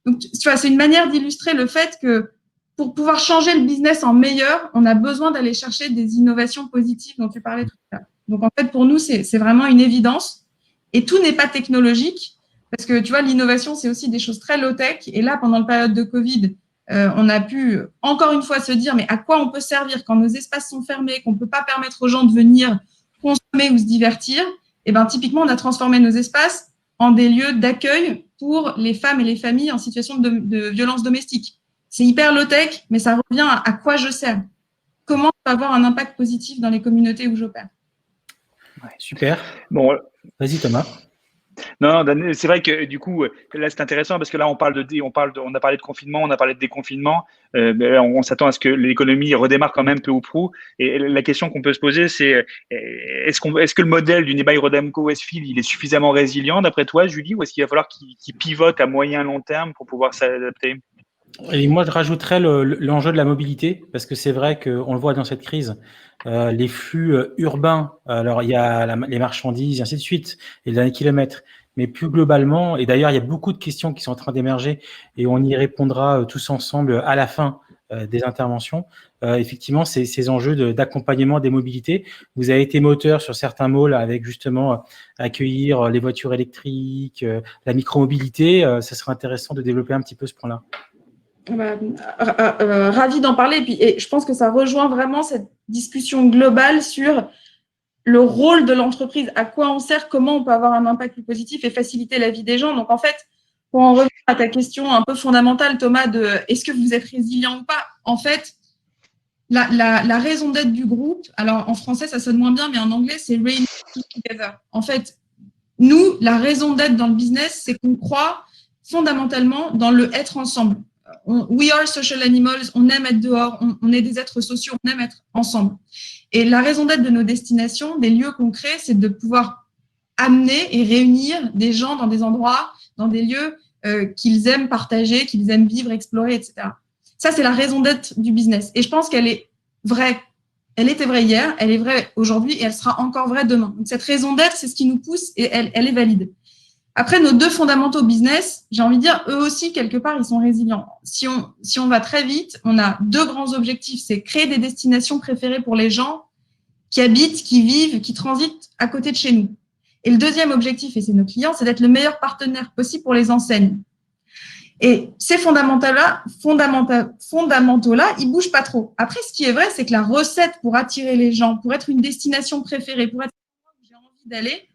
Donc, tu vois, c'est une manière d'illustrer le fait que pour pouvoir changer le business en meilleur, on a besoin d'aller chercher des innovations positives dont tu parlais tout à l'heure. Donc, en fait, pour nous, c'est vraiment une évidence. Et tout n'est pas technologique, parce que, tu vois, l'innovation, c'est aussi des choses très low-tech. Et là, pendant la période de Covid, on a pu, encore une fois, se dire, mais à quoi on peut servir quand nos espaces sont fermés, qu'on ne peut pas permettre aux gens de venir consommer ou se divertir? Et bien, typiquement, on a transformé nos espaces en des lieux d'accueil pour les femmes et les familles en situation de violence domestique. C'est hyper low-tech, mais ça revient à quoi je sers. Comment je peux avoir un impact positif dans les communautés où j'opère. Ouais, super. Bon, vas-y Thomas. Non, c'est vrai que du coup, là, c'est intéressant parce que là, on a parlé de confinement, on a parlé de déconfinement. On s'attend à ce que l'économie redémarre quand même peu ou prou. Et la question qu'on peut se poser, c'est est-ce que le modèle du Nearby Rodamco Westfield, il est suffisamment résilient d'après toi, Julie, ou est-ce qu'il va falloir qu'il pivote à moyen long terme pour pouvoir s'adapter? Et moi, je rajouterais l'enjeu de la mobilité, parce que c'est vrai qu'on le voit dans cette crise, les flux urbains, alors il y a les marchandises, et ainsi de suite, et les derniers kilomètres, mais plus globalement, et d'ailleurs, il y a beaucoup de questions qui sont en train d'émerger, et on y répondra tous ensemble à la fin des interventions. Effectivement, ces enjeux d'accompagnement des mobilités. Vous avez été moteur sur certains malls avec justement accueillir les voitures électriques, la micromobilité. Ça serait intéressant de développer un petit peu ce point-là. Ravi d'en parler. Et je pense que ça rejoint vraiment cette discussion globale sur le rôle de l'entreprise, à quoi on sert, comment on peut avoir un impact plus positif et faciliter la vie des gens. Donc, en fait, pour en revenir à ta question un peu fondamentale, Thomas, de est-ce que vous êtes résilient ou pas? En fait, la raison d'être du groupe, alors en français, ça sonne moins bien, mais en anglais, c'est Rain Together. En fait, nous, la raison d'être dans le business, c'est qu'on croit fondamentalement dans le être ensemble. We are social animals, on aime être dehors, on est des êtres sociaux, on aime être ensemble. Et la raison d'être de nos destinations, des lieux qu'on crée, c'est de pouvoir amener et réunir des gens dans des endroits, dans des lieux qu'ils aiment partager, qu'ils aiment vivre, explorer, etc. Ça, c'est la raison d'être du business. Et je pense qu'elle est vraie. Elle était vraie hier, elle est vraie aujourd'hui et elle sera encore vraie demain. Donc, cette raison d'être, c'est ce qui nous pousse et elle est valide. Après, nos deux fondamentaux business, j'ai envie de dire, eux aussi, quelque part, ils sont résilients. Si on va très vite, on a deux grands objectifs. C'est créer des destinations préférées pour les gens qui habitent, qui vivent, qui transitent à côté de chez nous. Et le deuxième objectif, et c'est nos clients, c'est d'être le meilleur partenaire possible pour les enseignes. Et ces fondamentaux-là, ils bougent pas trop. Après, ce qui est vrai, c'est que la recette pour attirer les gens, pour être une destination préférée, pour être où j'ai envie d'aller,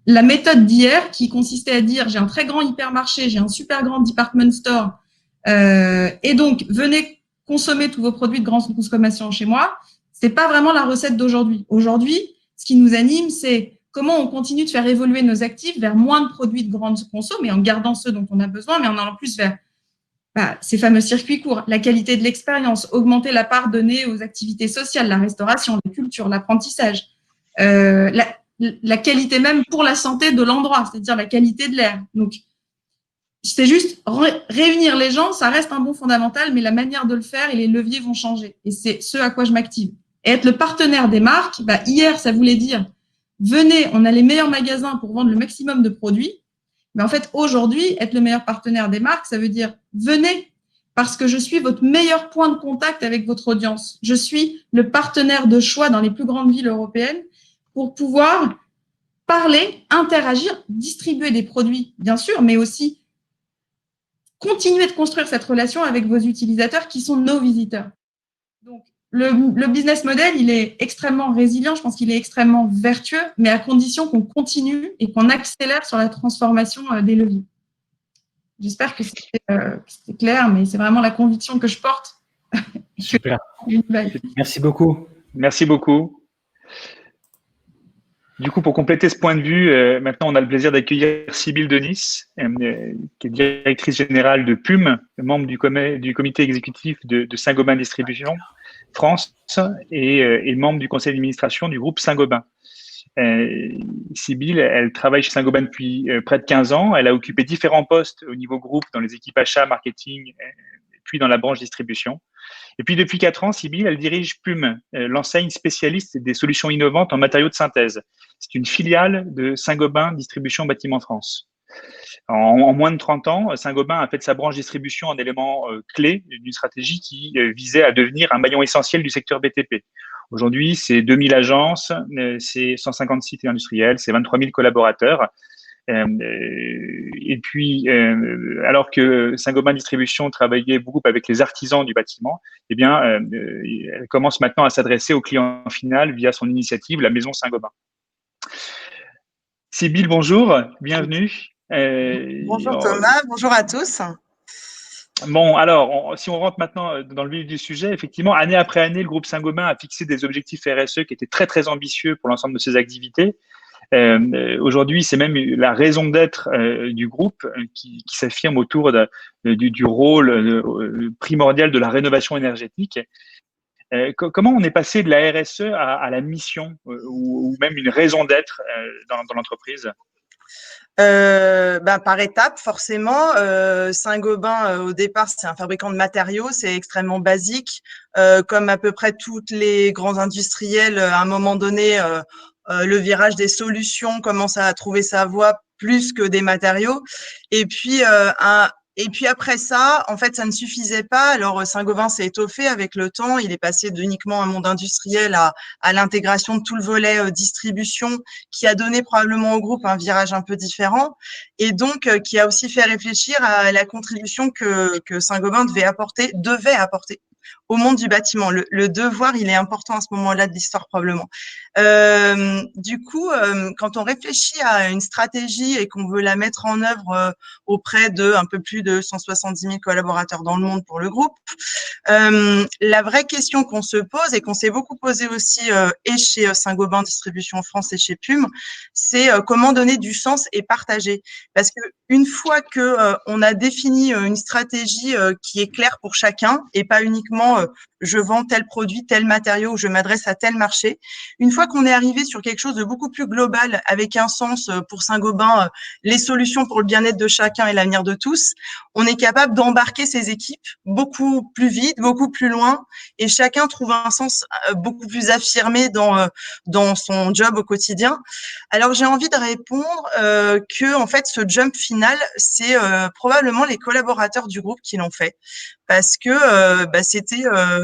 la méthode d'hier qui consistait à dire j'ai un très grand hypermarché, j'ai un super grand department store, et donc venez consommer tous vos produits de grande consommation chez moi, c'est pas vraiment la recette d'aujourd'hui. Aujourd'hui, ce qui nous anime, c'est comment on continue de faire évoluer nos actifs vers moins de produits de grande conso, mais en gardant ceux dont on a besoin, mais en allant plus vers ces fameux circuits courts, la qualité de l'expérience, augmenter la part donnée aux activités sociales, la restauration, la culture, l'apprentissage, la qualité même pour la santé de l'endroit, c'est-à-dire la qualité de l'air. Donc, c'est juste réunir les gens, ça reste un bon fondamental, mais la manière de le faire et les leviers vont changer. Et c'est ce à quoi je m'active. Et être le partenaire des marques, hier, ça voulait dire venez, on a les meilleurs magasins pour vendre le maximum de produits. Mais en fait, aujourd'hui, être le meilleur partenaire des marques, ça veut dire venez, parce que je suis votre meilleur point de contact avec votre audience. Je suis le partenaire de choix dans les plus grandes villes européennes pour pouvoir parler, interagir, distribuer des produits, bien sûr, mais aussi continuer de construire cette relation avec vos utilisateurs qui sont nos visiteurs. Donc, le business model, il est extrêmement résilient, je pense qu'il est extrêmement vertueux, mais à condition qu'on continue et qu'on accélère sur la transformation des leviers. J'espère que c'était clair, mais c'est vraiment la conviction que je porte. Super. Merci beaucoup. Merci beaucoup. Du coup, pour compléter ce point de vue, maintenant, on a le plaisir d'accueillir Sybille Denis, qui est directrice générale de PUM, membre du comité exécutif de Saint-Gobain Distribution France et membre du conseil d'administration du groupe Saint-Gobain. Sybille, elle travaille chez Saint-Gobain depuis près de 15 ans. Elle a occupé différents postes au niveau groupe dans les équipes achats, marketing, puis dans la branche distribution. Et puis, depuis 4 ans, Sybille, elle dirige PUM, l'enseigne spécialiste des solutions innovantes en matériaux de synthèse. C'est une filiale de Saint-Gobain Distribution Bâtiment France. En moins de 30 ans, Saint-Gobain a fait de sa branche distribution un élément clé d'une stratégie qui visait à devenir un maillon essentiel du secteur BTP. Aujourd'hui, c'est 2000 agences, c'est 150 sites industriels, c'est 23 000 collaborateurs. Et puis, alors que Saint-Gobain Distribution travaillait beaucoup avec les artisans du bâtiment, eh bien, elle commence maintenant à s'adresser au client final via son initiative, la Maison Saint-Gobain. Sybille, bonjour, bienvenue. Bonjour Thomas, bonjour à tous. Bon, alors, si on rentre maintenant dans le vif du sujet, effectivement, année après année, le groupe Saint-Gobain a fixé des objectifs RSE qui étaient très, très ambitieux pour l'ensemble de ses activités. Aujourd'hui, c'est même la raison d'être du groupe qui s'affirme autour du rôle primordial de la rénovation énergétique. Comment on est passé de la RSE à la mission ou même une raison d'être dans l'entreprise? Par étapes, forcément. Saint-Gobain, au départ, c'est un fabricant de matériaux, c'est extrêmement basique. Comme à peu près tous les grands industriels, à un moment donné, le virage des solutions commence à trouver sa voie plus que des matériaux. Et puis, après ça, en fait, ça ne suffisait pas. Alors, Saint-Gobain s'est étoffé avec le temps. Il est passé d'uniquement un monde industriel à l'intégration de tout le volet distribution, qui a donné probablement au groupe un virage un peu différent, et donc qui a aussi fait réfléchir à la contribution que Saint-Gobain devait apporter au monde du bâtiment. Le devoir, il est important à ce moment-là de l'histoire probablement. Du coup, quand on réfléchit à une stratégie et qu'on veut la mettre en œuvre auprès de un peu plus de 170 000 collaborateurs dans le monde pour le groupe, la vraie question qu'on se pose et qu'on s'est beaucoup posé aussi et chez Saint-Gobain Distribution France et chez PUM, c'est comment donner du sens et partager. Parce que une fois que on a défini une stratégie qui est claire pour chacun et pas uniquement je vends tel produit, tel matériau, je m'adresse à tel marché. Une fois qu'on est arrivé sur quelque chose de beaucoup plus global, avec un sens pour Saint-Gobain, les solutions pour le bien-être de chacun et l'avenir de tous, on est capable d'embarquer ces équipes beaucoup plus vite, beaucoup plus loin, et chacun trouve un sens beaucoup plus affirmé dans son job au quotidien. Alors, j'ai envie de répondre que, en fait, ce jump final, c'est probablement les collaborateurs du groupe qui l'ont fait, parce que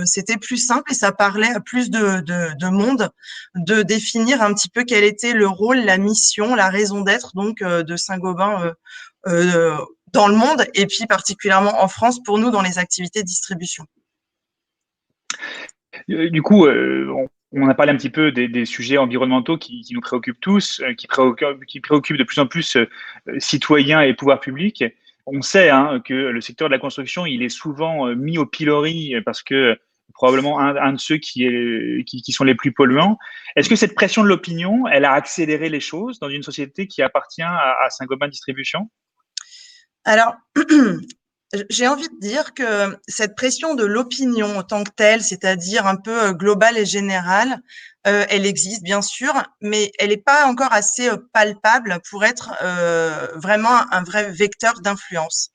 c'était plus simple et ça parlait à plus de monde de définir un petit peu quel était le rôle, la mission, la raison d'être donc de Saint-Gobain dans le monde et puis particulièrement en France pour nous dans les activités de distribution. Du coup, on a parlé un petit peu des sujets environnementaux qui nous préoccupent tous, qui préoccupent de plus en plus citoyens et pouvoirs publics. On sait que le secteur de la construction, il est souvent mis au pilori parce que probablement un de ceux qui sont les plus polluants. Est-ce que cette pression de l'opinion, elle a accéléré les choses dans une société qui appartient à Saint-Gobain Distribution? Alors, j'ai envie de dire que cette pression de l'opinion en tant que telle, c'est-à-dire un peu globale et générale, elle existe bien sûr, mais elle n'est pas encore assez palpable pour être vraiment un vrai vecteur d'influence.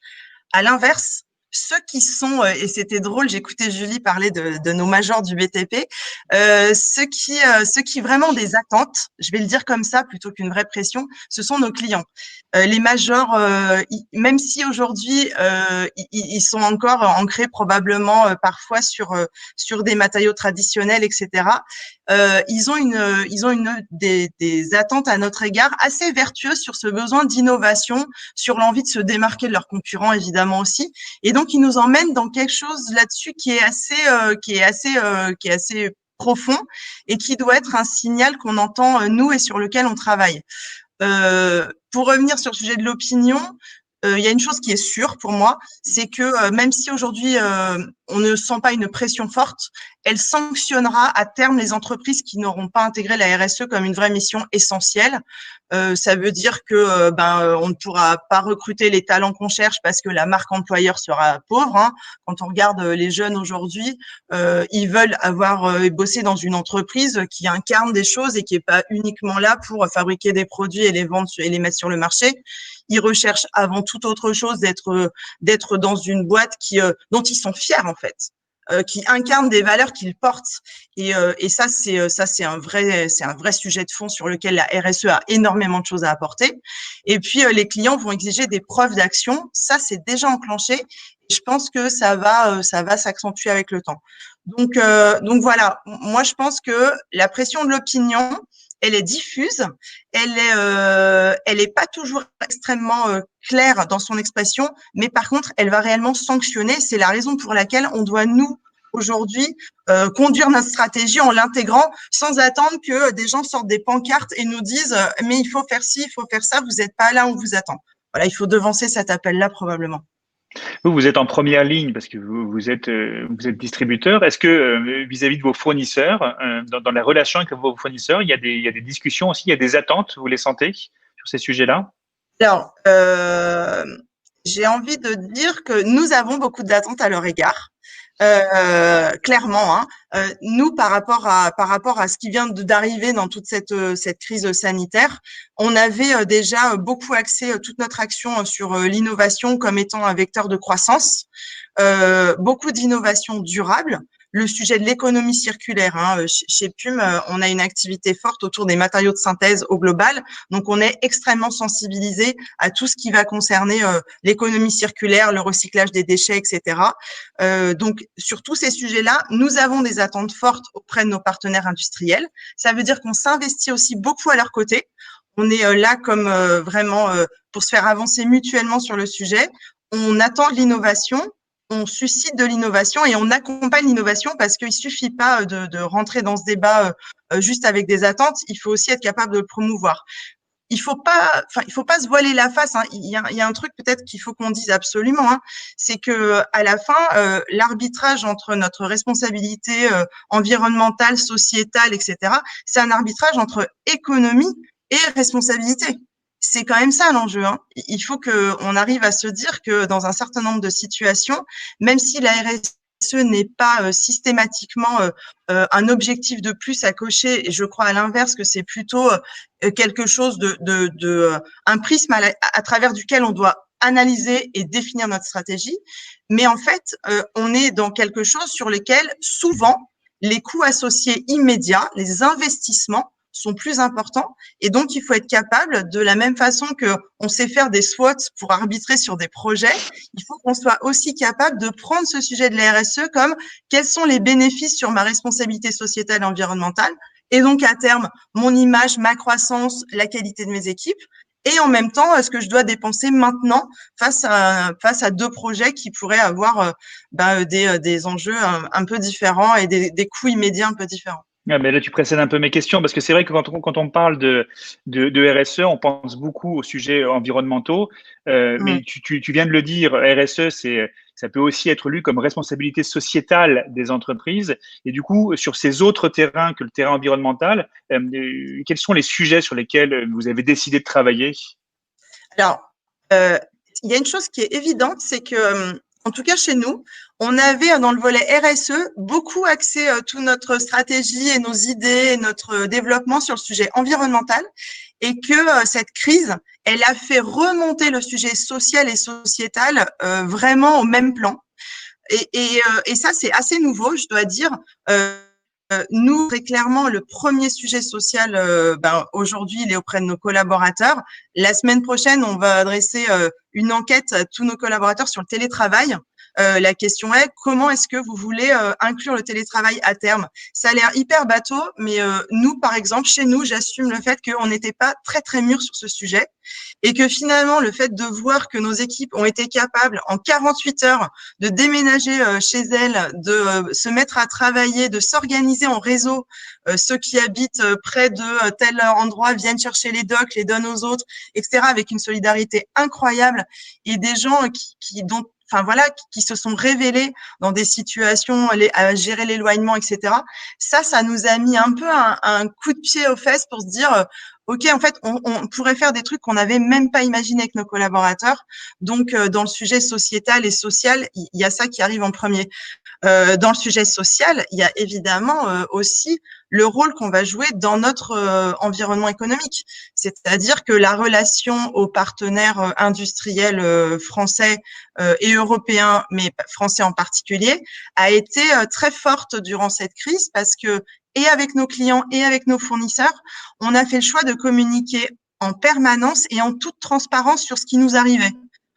À l'inverse, ceux qui sont, et c'était drôle, j'écoutais Julie parler de nos majors du BTP, ceux qui vraiment ont des attentes, je vais le dire comme ça plutôt qu'une vraie pression, ce sont nos clients. Les majors, même si aujourd'hui ils sont encore ancrés probablement parfois sur des matériaux traditionnels, etc. Ils ont des attentes à notre égard assez vertueuses sur ce besoin d'innovation, sur l'envie de se démarquer de leurs concurrents évidemment aussi, et donc ils nous emmènent dans quelque chose là-dessus qui est assez profond et qui doit être un signal qu'on entend nous et sur lequel on travaille. Pour revenir sur le sujet de l'opinion, il y a une chose qui est sûre pour moi, c'est que même si aujourd'hui on ne sent pas une pression forte, elle sanctionnera à terme les entreprises qui n'auront pas intégré la RSE comme une vraie mission essentielle. Ça veut dire que on ne pourra pas recruter les talents qu'on cherche parce que la marque employeur sera pauvre. Hein. Quand on regarde les jeunes aujourd'hui, ils veulent avoir bossé dans une entreprise qui incarne des choses et qui est pas uniquement là pour fabriquer des produits et les vendre et les mettre sur le marché. Ils recherchent avant toute autre chose d'être dans une boîte dont ils sont fiers en fait. qui incarnent des valeurs qu'ils portent. Et ça, c'est un vrai sujet de fond sur lequel la RSE a énormément de choses à apporter. Et puis, les clients vont exiger des preuves d'action. Ça, c'est déjà enclenché. Je pense que ça va s'accentuer avec le temps. Donc voilà. Moi, je pense que la pression de l'opinion, elle est diffuse, elle est pas toujours extrêmement claire dans son expression, mais par contre, elle va réellement sanctionner. C'est la raison pour laquelle on doit, nous, aujourd'hui, conduire notre stratégie en l'intégrant sans attendre que des gens sortent des pancartes et nous disent « mais il faut faire ci, il faut faire ça, vous n'êtes pas là, on vous attend ». Voilà, il faut devancer cet appel-là probablement. Vous êtes en première ligne parce que vous êtes distributeur. Est-ce que vis-à-vis de vos fournisseurs, dans la relation avec vos fournisseurs, il y a des discussions aussi, il y a des attentes, vous les sentez sur ces sujets-là? Alors, j'ai envie de dire que nous avons beaucoup d'attentes à leur égard. Clairement, hein. Nous, par rapport à ce qui vient d'arriver dans toute cette crise sanitaire, on avait déjà beaucoup axé toute notre action sur l'innovation comme étant un vecteur de croissance, beaucoup d'innovation durable. Le sujet de l'économie circulaire, hein, chez PUM, on a une activité forte autour des matériaux de synthèse au global, donc on est extrêmement sensibilisé à tout ce qui va concerner l'économie circulaire, le recyclage des déchets, etc. Donc sur tous ces sujets-là, nous avons des attentes fortes auprès de nos partenaires industriels. Ça veut dire qu'on s'investit aussi beaucoup à leur côté. On est là comme vraiment pour se faire avancer mutuellement sur le sujet. On attend de l'innovation. On suscite de l'innovation et on accompagne l'innovation parce qu'il suffit pas de rentrer dans ce débat juste avec des attentes. Il faut aussi être capable de le promouvoir. Il faut pas se voiler la face. Hein. Il y a un truc peut-être qu'il faut qu'on dise absolument, hein, c'est que à la fin, l'arbitrage entre notre responsabilité environnementale, sociétale, etc., c'est un arbitrage entre économie et responsabilité. C'est quand même ça l'enjeu. Hein. Il faut qu'on arrive à se dire que dans un certain nombre de situations, même si la RSE n'est pas systématiquement un objectif de plus à cocher, et je crois à l'inverse que c'est plutôt quelque chose un prisme à travers duquel on doit analyser et définir notre stratégie. Mais en fait, on est dans quelque chose sur lequel souvent les coûts associés immédiats, les investissements sont plus importants. Et donc, il faut être capable, de la même façon qu'on sait faire des SWOT pour arbitrer sur des projets, il faut qu'on soit aussi capable de prendre ce sujet de la RSE comme quels sont les bénéfices sur ma responsabilité sociétale et environnementale, et donc à terme, mon image, ma croissance, la qualité de mes équipes, et en même temps, ce que je dois dépenser maintenant face à deux projets qui pourraient avoir des enjeux un peu différents et des coûts immédiats un peu différents. Ah, mais là, tu précèdes un peu mes questions parce que c'est vrai que quand on parle de RSE, on pense beaucoup aux sujets environnementaux. Mais tu viens de le dire, RSE, ça peut aussi être lu comme responsabilité sociétale des entreprises. Et du coup, sur ces autres terrains que le terrain environnemental, quels sont les sujets sur lesquels vous avez décidé de travailler? Alors, il y a une chose qui est évidente, c'est que en tout cas, chez nous, on avait dans le volet RSE beaucoup axé toute notre stratégie et nos idées et notre développement sur le sujet environnemental, et que cette crise, elle a fait remonter le sujet social et sociétal vraiment au même plan. Et ça, c'est assez nouveau, je dois dire. Nous, très clairement, le premier sujet social, aujourd'hui, il est auprès de nos collaborateurs. La semaine prochaine, on va adresser une enquête à tous nos collaborateurs sur le télétravail. La question est, comment est-ce que vous voulez inclure le télétravail à terme? Ça a l'air hyper bateau, mais nous, par exemple, chez nous, j'assume le fait qu'on n'était pas très, très mûrs sur ce sujet et que finalement, le fait de voir que nos équipes ont été capables, en 48 heures, de déménager chez elles, de se mettre à travailler, de s'organiser en réseau. Ceux qui habitent près de tel endroit viennent chercher les docs, les donnent aux autres, etc., avec une solidarité incroyable, et des gens qui se sont révélés dans des situations à gérer l'éloignement, etc. Ça nous a mis un peu un coup de pied aux fesses pour se dire OK, en fait, on pourrait faire des trucs qu'on n'avait même pas imaginé avec nos collaborateurs. Donc, dans le sujet sociétal et social, il y a ça qui arrive en premier. Dans le sujet social, il y a évidemment aussi le rôle qu'on va jouer dans notre environnement économique. C'est-à-dire que la relation aux partenaires industriels français et européens, mais français en particulier, a été très forte durant cette crise parce que, et avec nos clients et avec nos fournisseurs, on a fait le choix de communiquer en permanence et en toute transparence sur ce qui nous arrivait.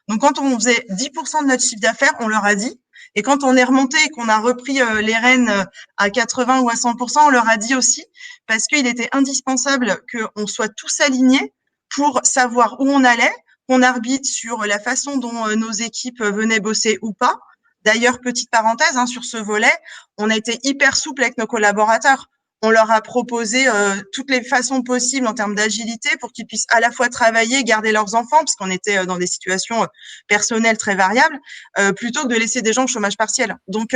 Donc, quand on faisait 10% de notre chiffre d'affaires, on leur a dit. Et quand on est remonté et qu'on a repris les rênes à 80 ou à 100%, on leur a dit aussi, parce qu'il était indispensable qu'on soit tous alignés pour savoir où on allait, qu'on arbitre sur la façon dont nos équipes venaient bosser ou pas. D'ailleurs, petite parenthèse, sur ce volet, on a été hyper souple avec nos collaborateurs. On leur a proposé toutes les façons possibles en termes d'agilité pour qu'ils puissent à la fois travailler, garder leurs enfants, parce qu'on était dans des situations personnelles très variables, plutôt que de laisser des gens au chômage partiel. Donc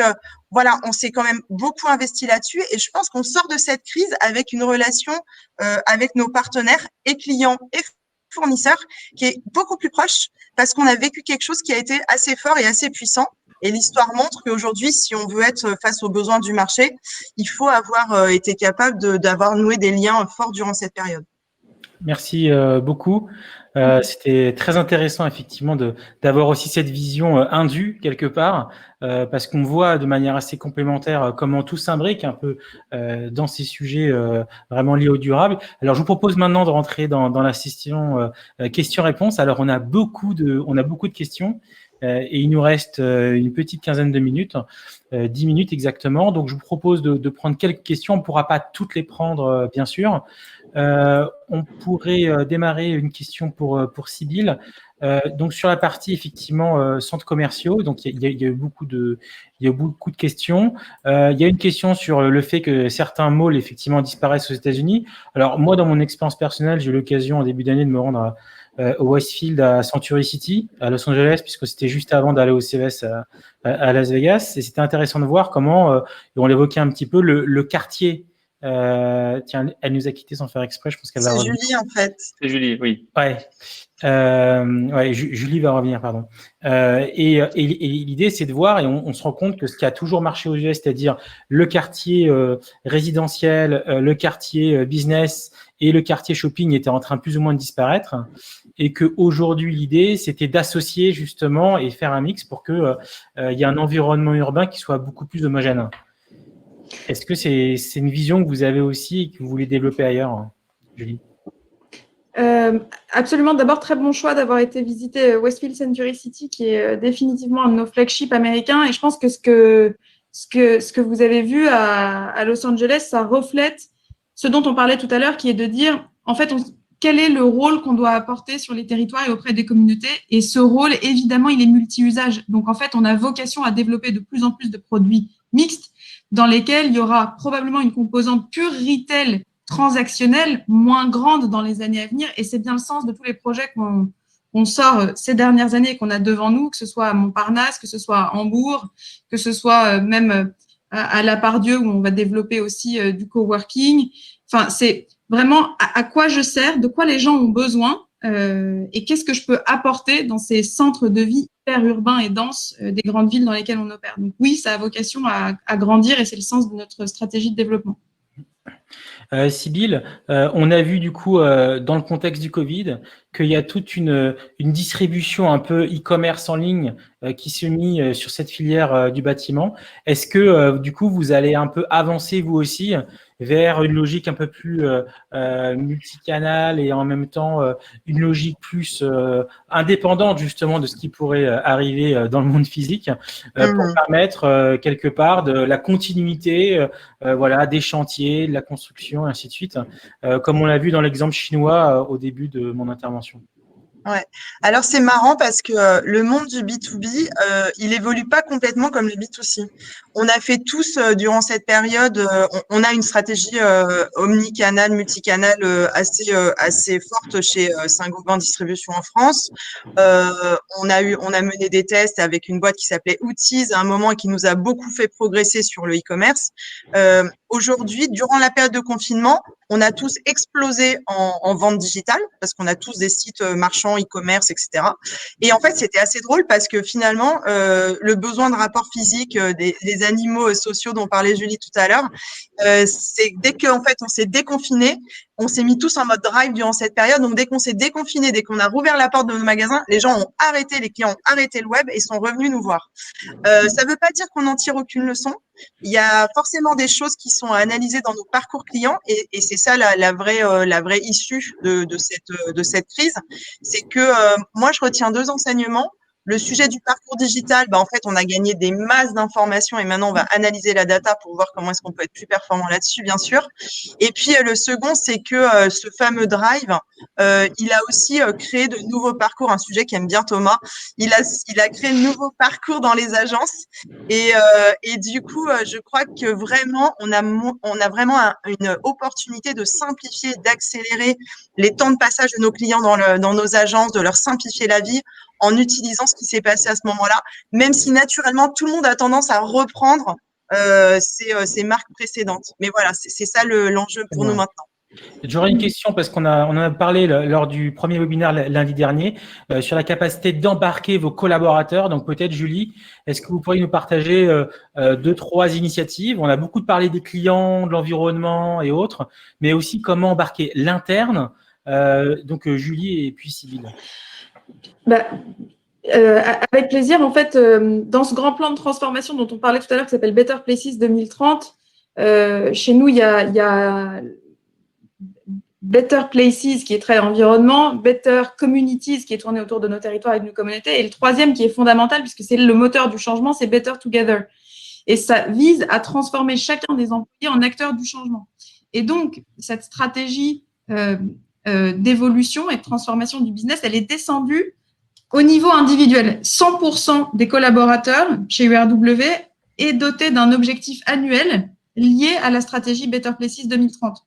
voilà, on s'est quand même beaucoup investi là-dessus et je pense qu'on sort de cette crise avec une relation avec nos partenaires et clients et fournisseurs qui est beaucoup plus proche parce qu'on a vécu quelque chose qui a été assez fort et assez puissant. Et l'histoire montre qu'aujourd'hui, si on veut être face aux besoins du marché, il faut avoir été capable d'avoir noué des liens forts durant cette période. Merci beaucoup. C'était très intéressant effectivement d'avoir aussi cette vision indue quelque part, parce qu'on voit de manière assez complémentaire comment tout s'imbrique un peu dans ces sujets vraiment liés au durable. Alors je vous propose maintenant de rentrer dans la session questions-réponses. Alors on a beaucoup de questions. Et il nous reste une petite quinzaine de minutes, 10 minutes exactement. Donc, je vous propose de prendre quelques questions. On ne pourra pas toutes les prendre, bien sûr. On pourrait démarrer une question pour Sybille. Donc, sur la partie, effectivement, centres commerciaux, donc il y a eu beaucoup de questions. Il y a une question sur le fait que certains malls, effectivement, disparaissent aux États-Unis. Alors, moi, dans mon expérience personnelle, j'ai eu l'occasion en début d'année de me rendre au Westfield à Century City, à Los Angeles, puisque c'était juste avant d'aller au CES à Las Vegas. Et c'était intéressant de voir comment, et on l'évoquait un petit peu, le quartier. Tiens, elle nous a quittés sans faire exprès. Je pense qu'elle va revenir. C'est Julie, en fait. C'est Julie, oui. Ouais, Julie va revenir, pardon. Et l'idée, c'est de voir, et on se rend compte que ce qui a toujours marché aux US, c'est-à-dire le quartier résidentiel, le quartier business et le quartier shopping étaient en train plus ou moins de disparaître, et que aujourd'hui, l'idée, c'était d'associer justement et faire un mix pour que il y ait un environnement urbain qui soit beaucoup plus homogène. Est-ce que c'est une vision que vous avez aussi et que vous voulez développer ailleurs, Julie? Absolument. D'abord, très bon choix d'avoir été visiter Westfield Century City, qui est définitivement un de nos flagships américains. Et je pense que ce que vous avez vu à Los Angeles, ça reflète ce dont on parlait tout à l'heure, qui est de dire, en fait, quel est le rôle qu'on doit apporter sur les territoires et auprès des communautés. Et ce rôle, évidemment, il est multi-usage. Donc, en fait, on a vocation à développer de plus en plus de produits mixtes dans lesquels il y aura probablement une composante pure retail transactionnelle moins grande dans les années à venir. Et c'est bien le sens de tous les projets qu'on sort ces dernières années et qu'on a devant nous, que ce soit à Montparnasse, que ce soit à Hambourg, que ce soit même à La Part-Dieu, où on va développer aussi du coworking. Enfin, c'est vraiment à quoi je sers, de quoi les gens ont besoin et qu'est-ce que je peux apporter dans ces centres de vie hyper urbains et denses des grandes villes dans lesquelles on opère. Donc oui, ça a vocation à grandir et c'est le sens de notre stratégie de développement. Sybille, on a vu du coup dans le contexte du Covid qu'il y a toute une distribution un peu e-commerce en ligne qui se mit sur cette filière du bâtiment. Est-ce que du coup vous allez un peu avancer vous aussi vers une logique un peu plus multicanal et en même temps une logique plus indépendante justement de ce qui pourrait arriver dans le monde physique pour permettre quelque part de la continuité voilà, des chantiers, de la construction et ainsi de suite, comme on l'a vu dans l'exemple chinois au début de mon intervention. Ouais. Alors c'est marrant parce que le monde du B2B, il évolue pas complètement comme le B2C. On a fait tous durant cette période, on a une stratégie omnicanal, multicanal assez forte chez Saint-Gobain Distribution en France. On a mené des tests avec une boîte qui s'appelait Outils à un moment et qui nous a beaucoup fait progresser sur le e-commerce. Aujourd'hui, durant la période de confinement, on a tous explosé en vente digitale parce qu'on a tous des sites marchands marchands, e-commerce, etc. Et en fait, c'était assez drôle parce que finalement, le besoin de rapport physique des animaux sociaux dont parlait Julie tout à l'heure, c'est dès qu'en fait on s'est déconfiné, on s'est mis tous en mode drive durant cette période. Donc dès qu'on s'est déconfiné, dès qu'on a rouvert la porte de nos magasins, les clients ont arrêté le web et sont revenus nous voir. Ça ne veut pas dire qu'on n'en tire aucune leçon. Il y a forcément des choses qui sont à analyser dans nos parcours clients et c'est ça la vraie issue de cette crise. C'est que moi, je retiens 2 enseignements. Le sujet du parcours digital, en fait, on a gagné des masses d'informations et maintenant, on va analyser la data pour voir comment est-ce qu'on peut être plus performant là-dessus, bien sûr. Et puis, le second, c'est que ce fameux drive, il a aussi créé de nouveaux parcours, un sujet qu'aime bien Thomas. Il a créé de nouveaux parcours dans les agences et du coup, je crois que vraiment, on a vraiment une opportunité de simplifier, d'accélérer les temps de passage de nos clients dans nos agences, de leur simplifier la vie en utilisant ce qui s'est passé à ce moment-là, même si naturellement, tout le monde a tendance à reprendre ces marques précédentes. Mais voilà, c'est ça l'enjeu pour nous maintenant. J'aurais une question parce on en a parlé lors du premier webinaire lundi dernier sur la capacité d'embarquer vos collaborateurs. Donc peut-être Julie, est-ce que vous pourriez nous partager 2, 3 initiatives? On a beaucoup parlé des clients, de l'environnement et autres, mais aussi comment embarquer l'interne. Donc Julie et puis Sybille. Avec plaisir. En fait, dans ce grand plan de transformation dont on parlait tout à l'heure, qui s'appelle Better Places 2030, chez nous, il y a Better Places qui est très environnement, Better Communities qui est tourné autour de nos territoires et de nos communautés, et le troisième qui est fondamental puisque c'est le moteur du changement, c'est Better Together. Et ça vise à transformer chacun des employés en acteurs du changement. Et donc, cette stratégie d'évolution et de transformation du business, elle est descendue au niveau individuel. 100% des collaborateurs chez URW est doté d'un objectif annuel lié à la stratégie Better Places 2030.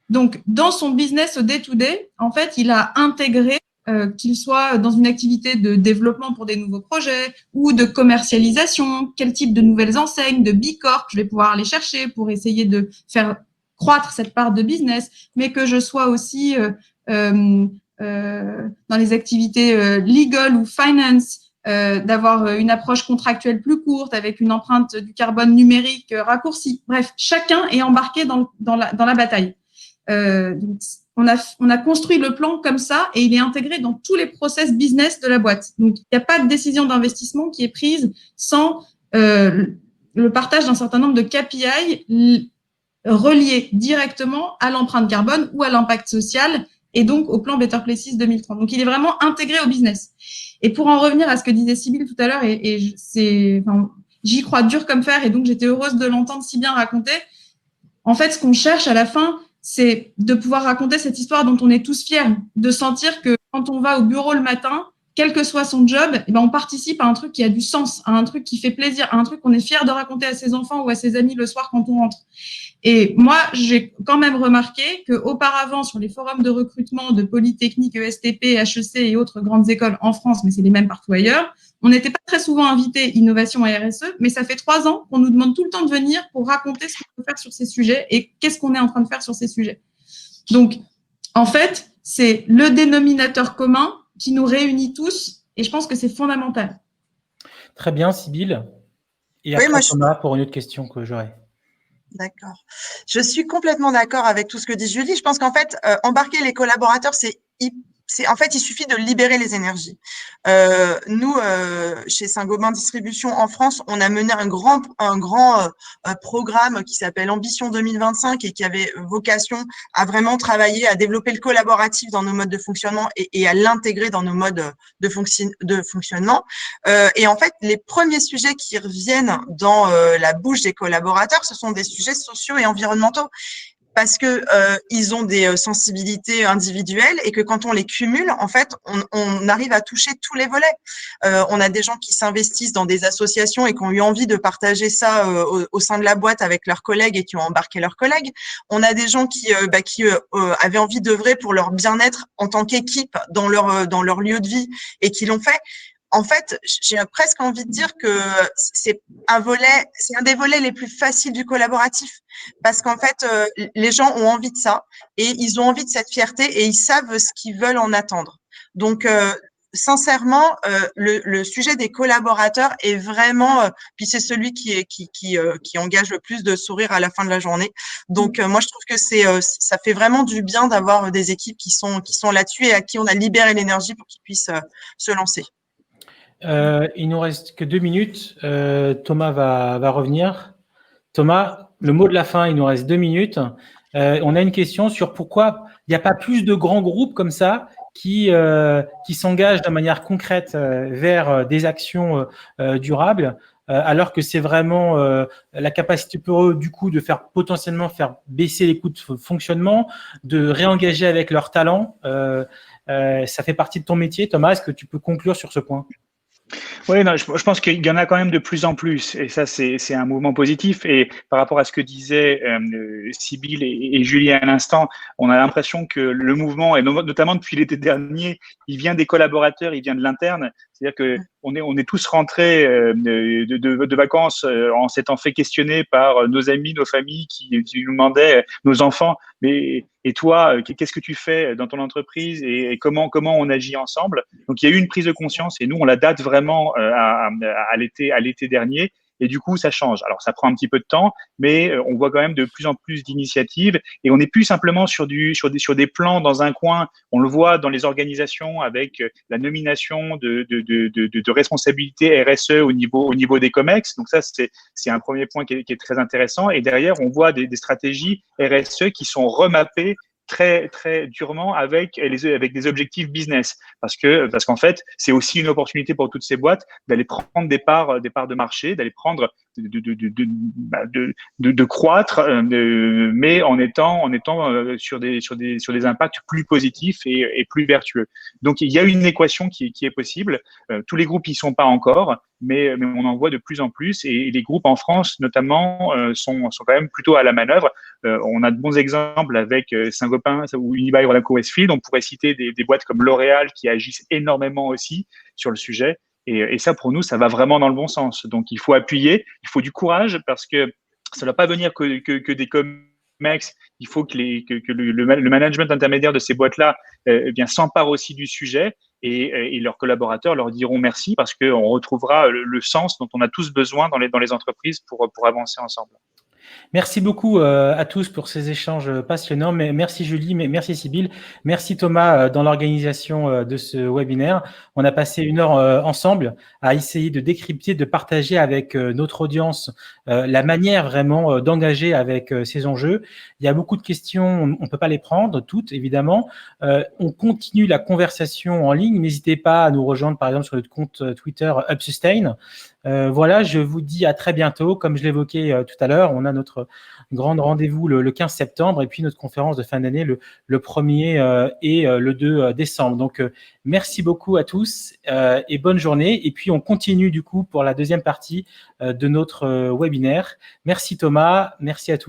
Donc, dans son business au day-to-day, en fait, il a intégré qu'il soit dans une activité de développement pour des nouveaux projets ou de commercialisation, quel type de nouvelles enseignes, de B-Corp, je vais pouvoir aller chercher pour essayer de faire croître cette part de business, mais que je sois aussi dans les activités legal ou finance, d'avoir une approche contractuelle plus courte avec une empreinte du carbone numérique raccourcie. Bref, chacun est embarqué dans la bataille. Donc, on a construit le plan comme ça et il est intégré dans tous les process business de la boîte. Donc, il n'y a pas de décision d'investissement qui est prise sans le partage d'un certain nombre de KPI reliés directement à l'empreinte carbone ou à l'impact social et donc au plan Better Places 2030. Donc, il est vraiment intégré au business. Et pour en revenir à ce que disait Sybille tout à l'heure, j'y crois dur comme fer et donc j'étais heureuse de l'entendre si bien raconter. En fait, ce qu'on cherche à la fin, c'est de pouvoir raconter cette histoire dont on est tous fiers, de sentir que quand on va au bureau le matin, quel que soit son job, on participe à un truc qui a du sens, à un truc qui fait plaisir, à un truc qu'on est fier de raconter à ses enfants ou à ses amis le soir quand on rentre. Et moi, j'ai quand même remarqué qu'auparavant, sur les forums de recrutement de Polytechnique, ESTP, HEC et autres grandes écoles en France, mais c'est les mêmes partout ailleurs, on n'était pas très souvent invité innovation et RSE, mais ça fait 3 ans qu'on nous demande tout le temps de venir pour raconter ce qu'on peut faire sur ces sujets et qu'est-ce qu'on est en train de faire sur ces sujets. Donc, en fait, c'est le dénominateur commun qui nous réunit tous et je pense que c'est fondamental. Très bien, Sybille. Et après, Thomas, pour une autre question que j'aurais. D'accord. Je suis complètement d'accord avec tout ce que dit Julie. Je pense qu'en fait, embarquer les collaborateurs, en fait, il suffit de libérer les énergies. Nous, chez Saint-Gobain Distribution en France, on a mené un grand programme qui s'appelle Ambition 2025 et qui avait vocation à vraiment travailler à développer le collaboratif dans nos modes de fonctionnement et à l'intégrer dans nos modes de fonctionnement. Et en fait, les premiers sujets qui reviennent dans la bouche des collaborateurs, ce sont des sujets sociaux et environnementaux. Parce que ils ont des sensibilités individuelles et que quand on les cumule, en fait, on arrive à toucher tous les volets. On a des gens qui s'investissent dans des associations et qui ont eu envie de partager ça au sein de la boîte avec leurs collègues et qui ont embarqué leurs collègues. On a des gens qui avaient envie d'œuvrer pour leur bien-être en tant qu'équipe dans leur lieu de vie et qui l'ont fait. En fait, j'ai presque envie de dire que c'est un des volets les plus faciles du collaboratif parce qu'en fait, les gens ont envie de ça et ils ont envie de cette fierté et ils savent ce qu'ils veulent en attendre. Donc, sincèrement, le sujet des collaborateurs est vraiment, puis c'est celui qui engage le plus de sourires à la fin de la journée. Donc, moi, je trouve que ça fait vraiment du bien d'avoir des équipes qui sont là-dessus et à qui on a libéré l'énergie pour qu'ils puissent se lancer. Il nous reste que 2 minutes. Thomas va revenir. Thomas, le mot de la fin, il nous reste 2 minutes. On a une question sur pourquoi il n'y a pas plus de grands groupes comme ça qui s'engagent de manière concrète vers des actions durables, alors que c'est vraiment la capacité pour eux, du coup, de potentiellement faire baisser les coûts de fonctionnement, de réengager avec leurs talents. Ça fait partie de ton métier. Thomas, est-ce que tu peux conclure sur ce point ? Oui, non, je pense qu'il y en a quand même de plus en plus, et ça c'est un mouvement positif. Et par rapport à ce que disaient Sybille et Julie à l'instant, on a l'impression que le mouvement, et notamment depuis l'été dernier, il vient des collaborateurs, il vient de l'interne. C'est-à-dire que on est tous rentrés de vacances en s'étant fait questionner par nos amis, nos familles qui nous demandaient, nos enfants, mais et toi, qu'est-ce que tu fais dans ton entreprise et comment on agit ensemble? Donc il y a eu une prise de conscience et nous on la date vraiment à l'été dernier. Et du coup, ça change. Alors, ça prend un petit peu de temps, mais on voit quand même de plus en plus d'initiatives. Et on n'est plus simplement sur des plans dans un coin. On le voit dans les organisations avec la nomination de responsabilités RSE au niveau des COMEX. Donc ça, c'est un premier point qui est très intéressant. Et derrière, on voit des stratégies RSE qui sont remappées très très durement avec des objectifs business, parce qu'en fait c'est aussi une opportunité pour toutes ces boîtes d'aller prendre des parts de marché, d'aller prendre de croître, mais en étant sur des impacts plus positifs et plus vertueux. Donc il y a une équation qui est possible. Tous les groupes y sont pas encore, mais on en voit de plus en plus, et les groupes en France notamment sont quand même plutôt à la manœuvre. On a de bons exemples avec Saint-Gobain ou Unibail-Rodamco-Westfield. On pourrait citer des boîtes comme L'Oréal qui agissent énormément aussi sur le sujet. Et ça, pour nous, ça va vraiment dans le bon sens. Donc, il faut appuyer, il faut du courage, parce que ça ne va pas venir que des COMEX. Il faut que le management intermédiaire de ces boîtes-là s'empare aussi du sujet, et leurs collaborateurs leur diront merci, parce qu'on retrouvera le sens dont on a tous besoin dans les entreprises pour avancer ensemble. Merci beaucoup à tous pour ces échanges passionnants. Merci Julie, merci Sybille, merci Thomas dans l'organisation de ce webinaire. On a passé 1 heure ensemble à essayer de décrypter, de partager avec notre audience la manière vraiment d'engager avec ces enjeux. Il y a beaucoup de questions, on ne peut pas les prendre toutes évidemment. On continue la conversation en ligne. N'hésitez pas à nous rejoindre par exemple sur notre compte Twitter UpSustain. Voilà, je vous dis à très bientôt. Comme je l'évoquais tout à l'heure, on a notre grand rendez-vous le 15 septembre et puis notre conférence de fin d'année le 1er et le 2 décembre. Donc, merci beaucoup à tous et bonne journée. Et puis, on continue du coup pour la deuxième partie de notre webinaire. Merci Thomas, merci à tous.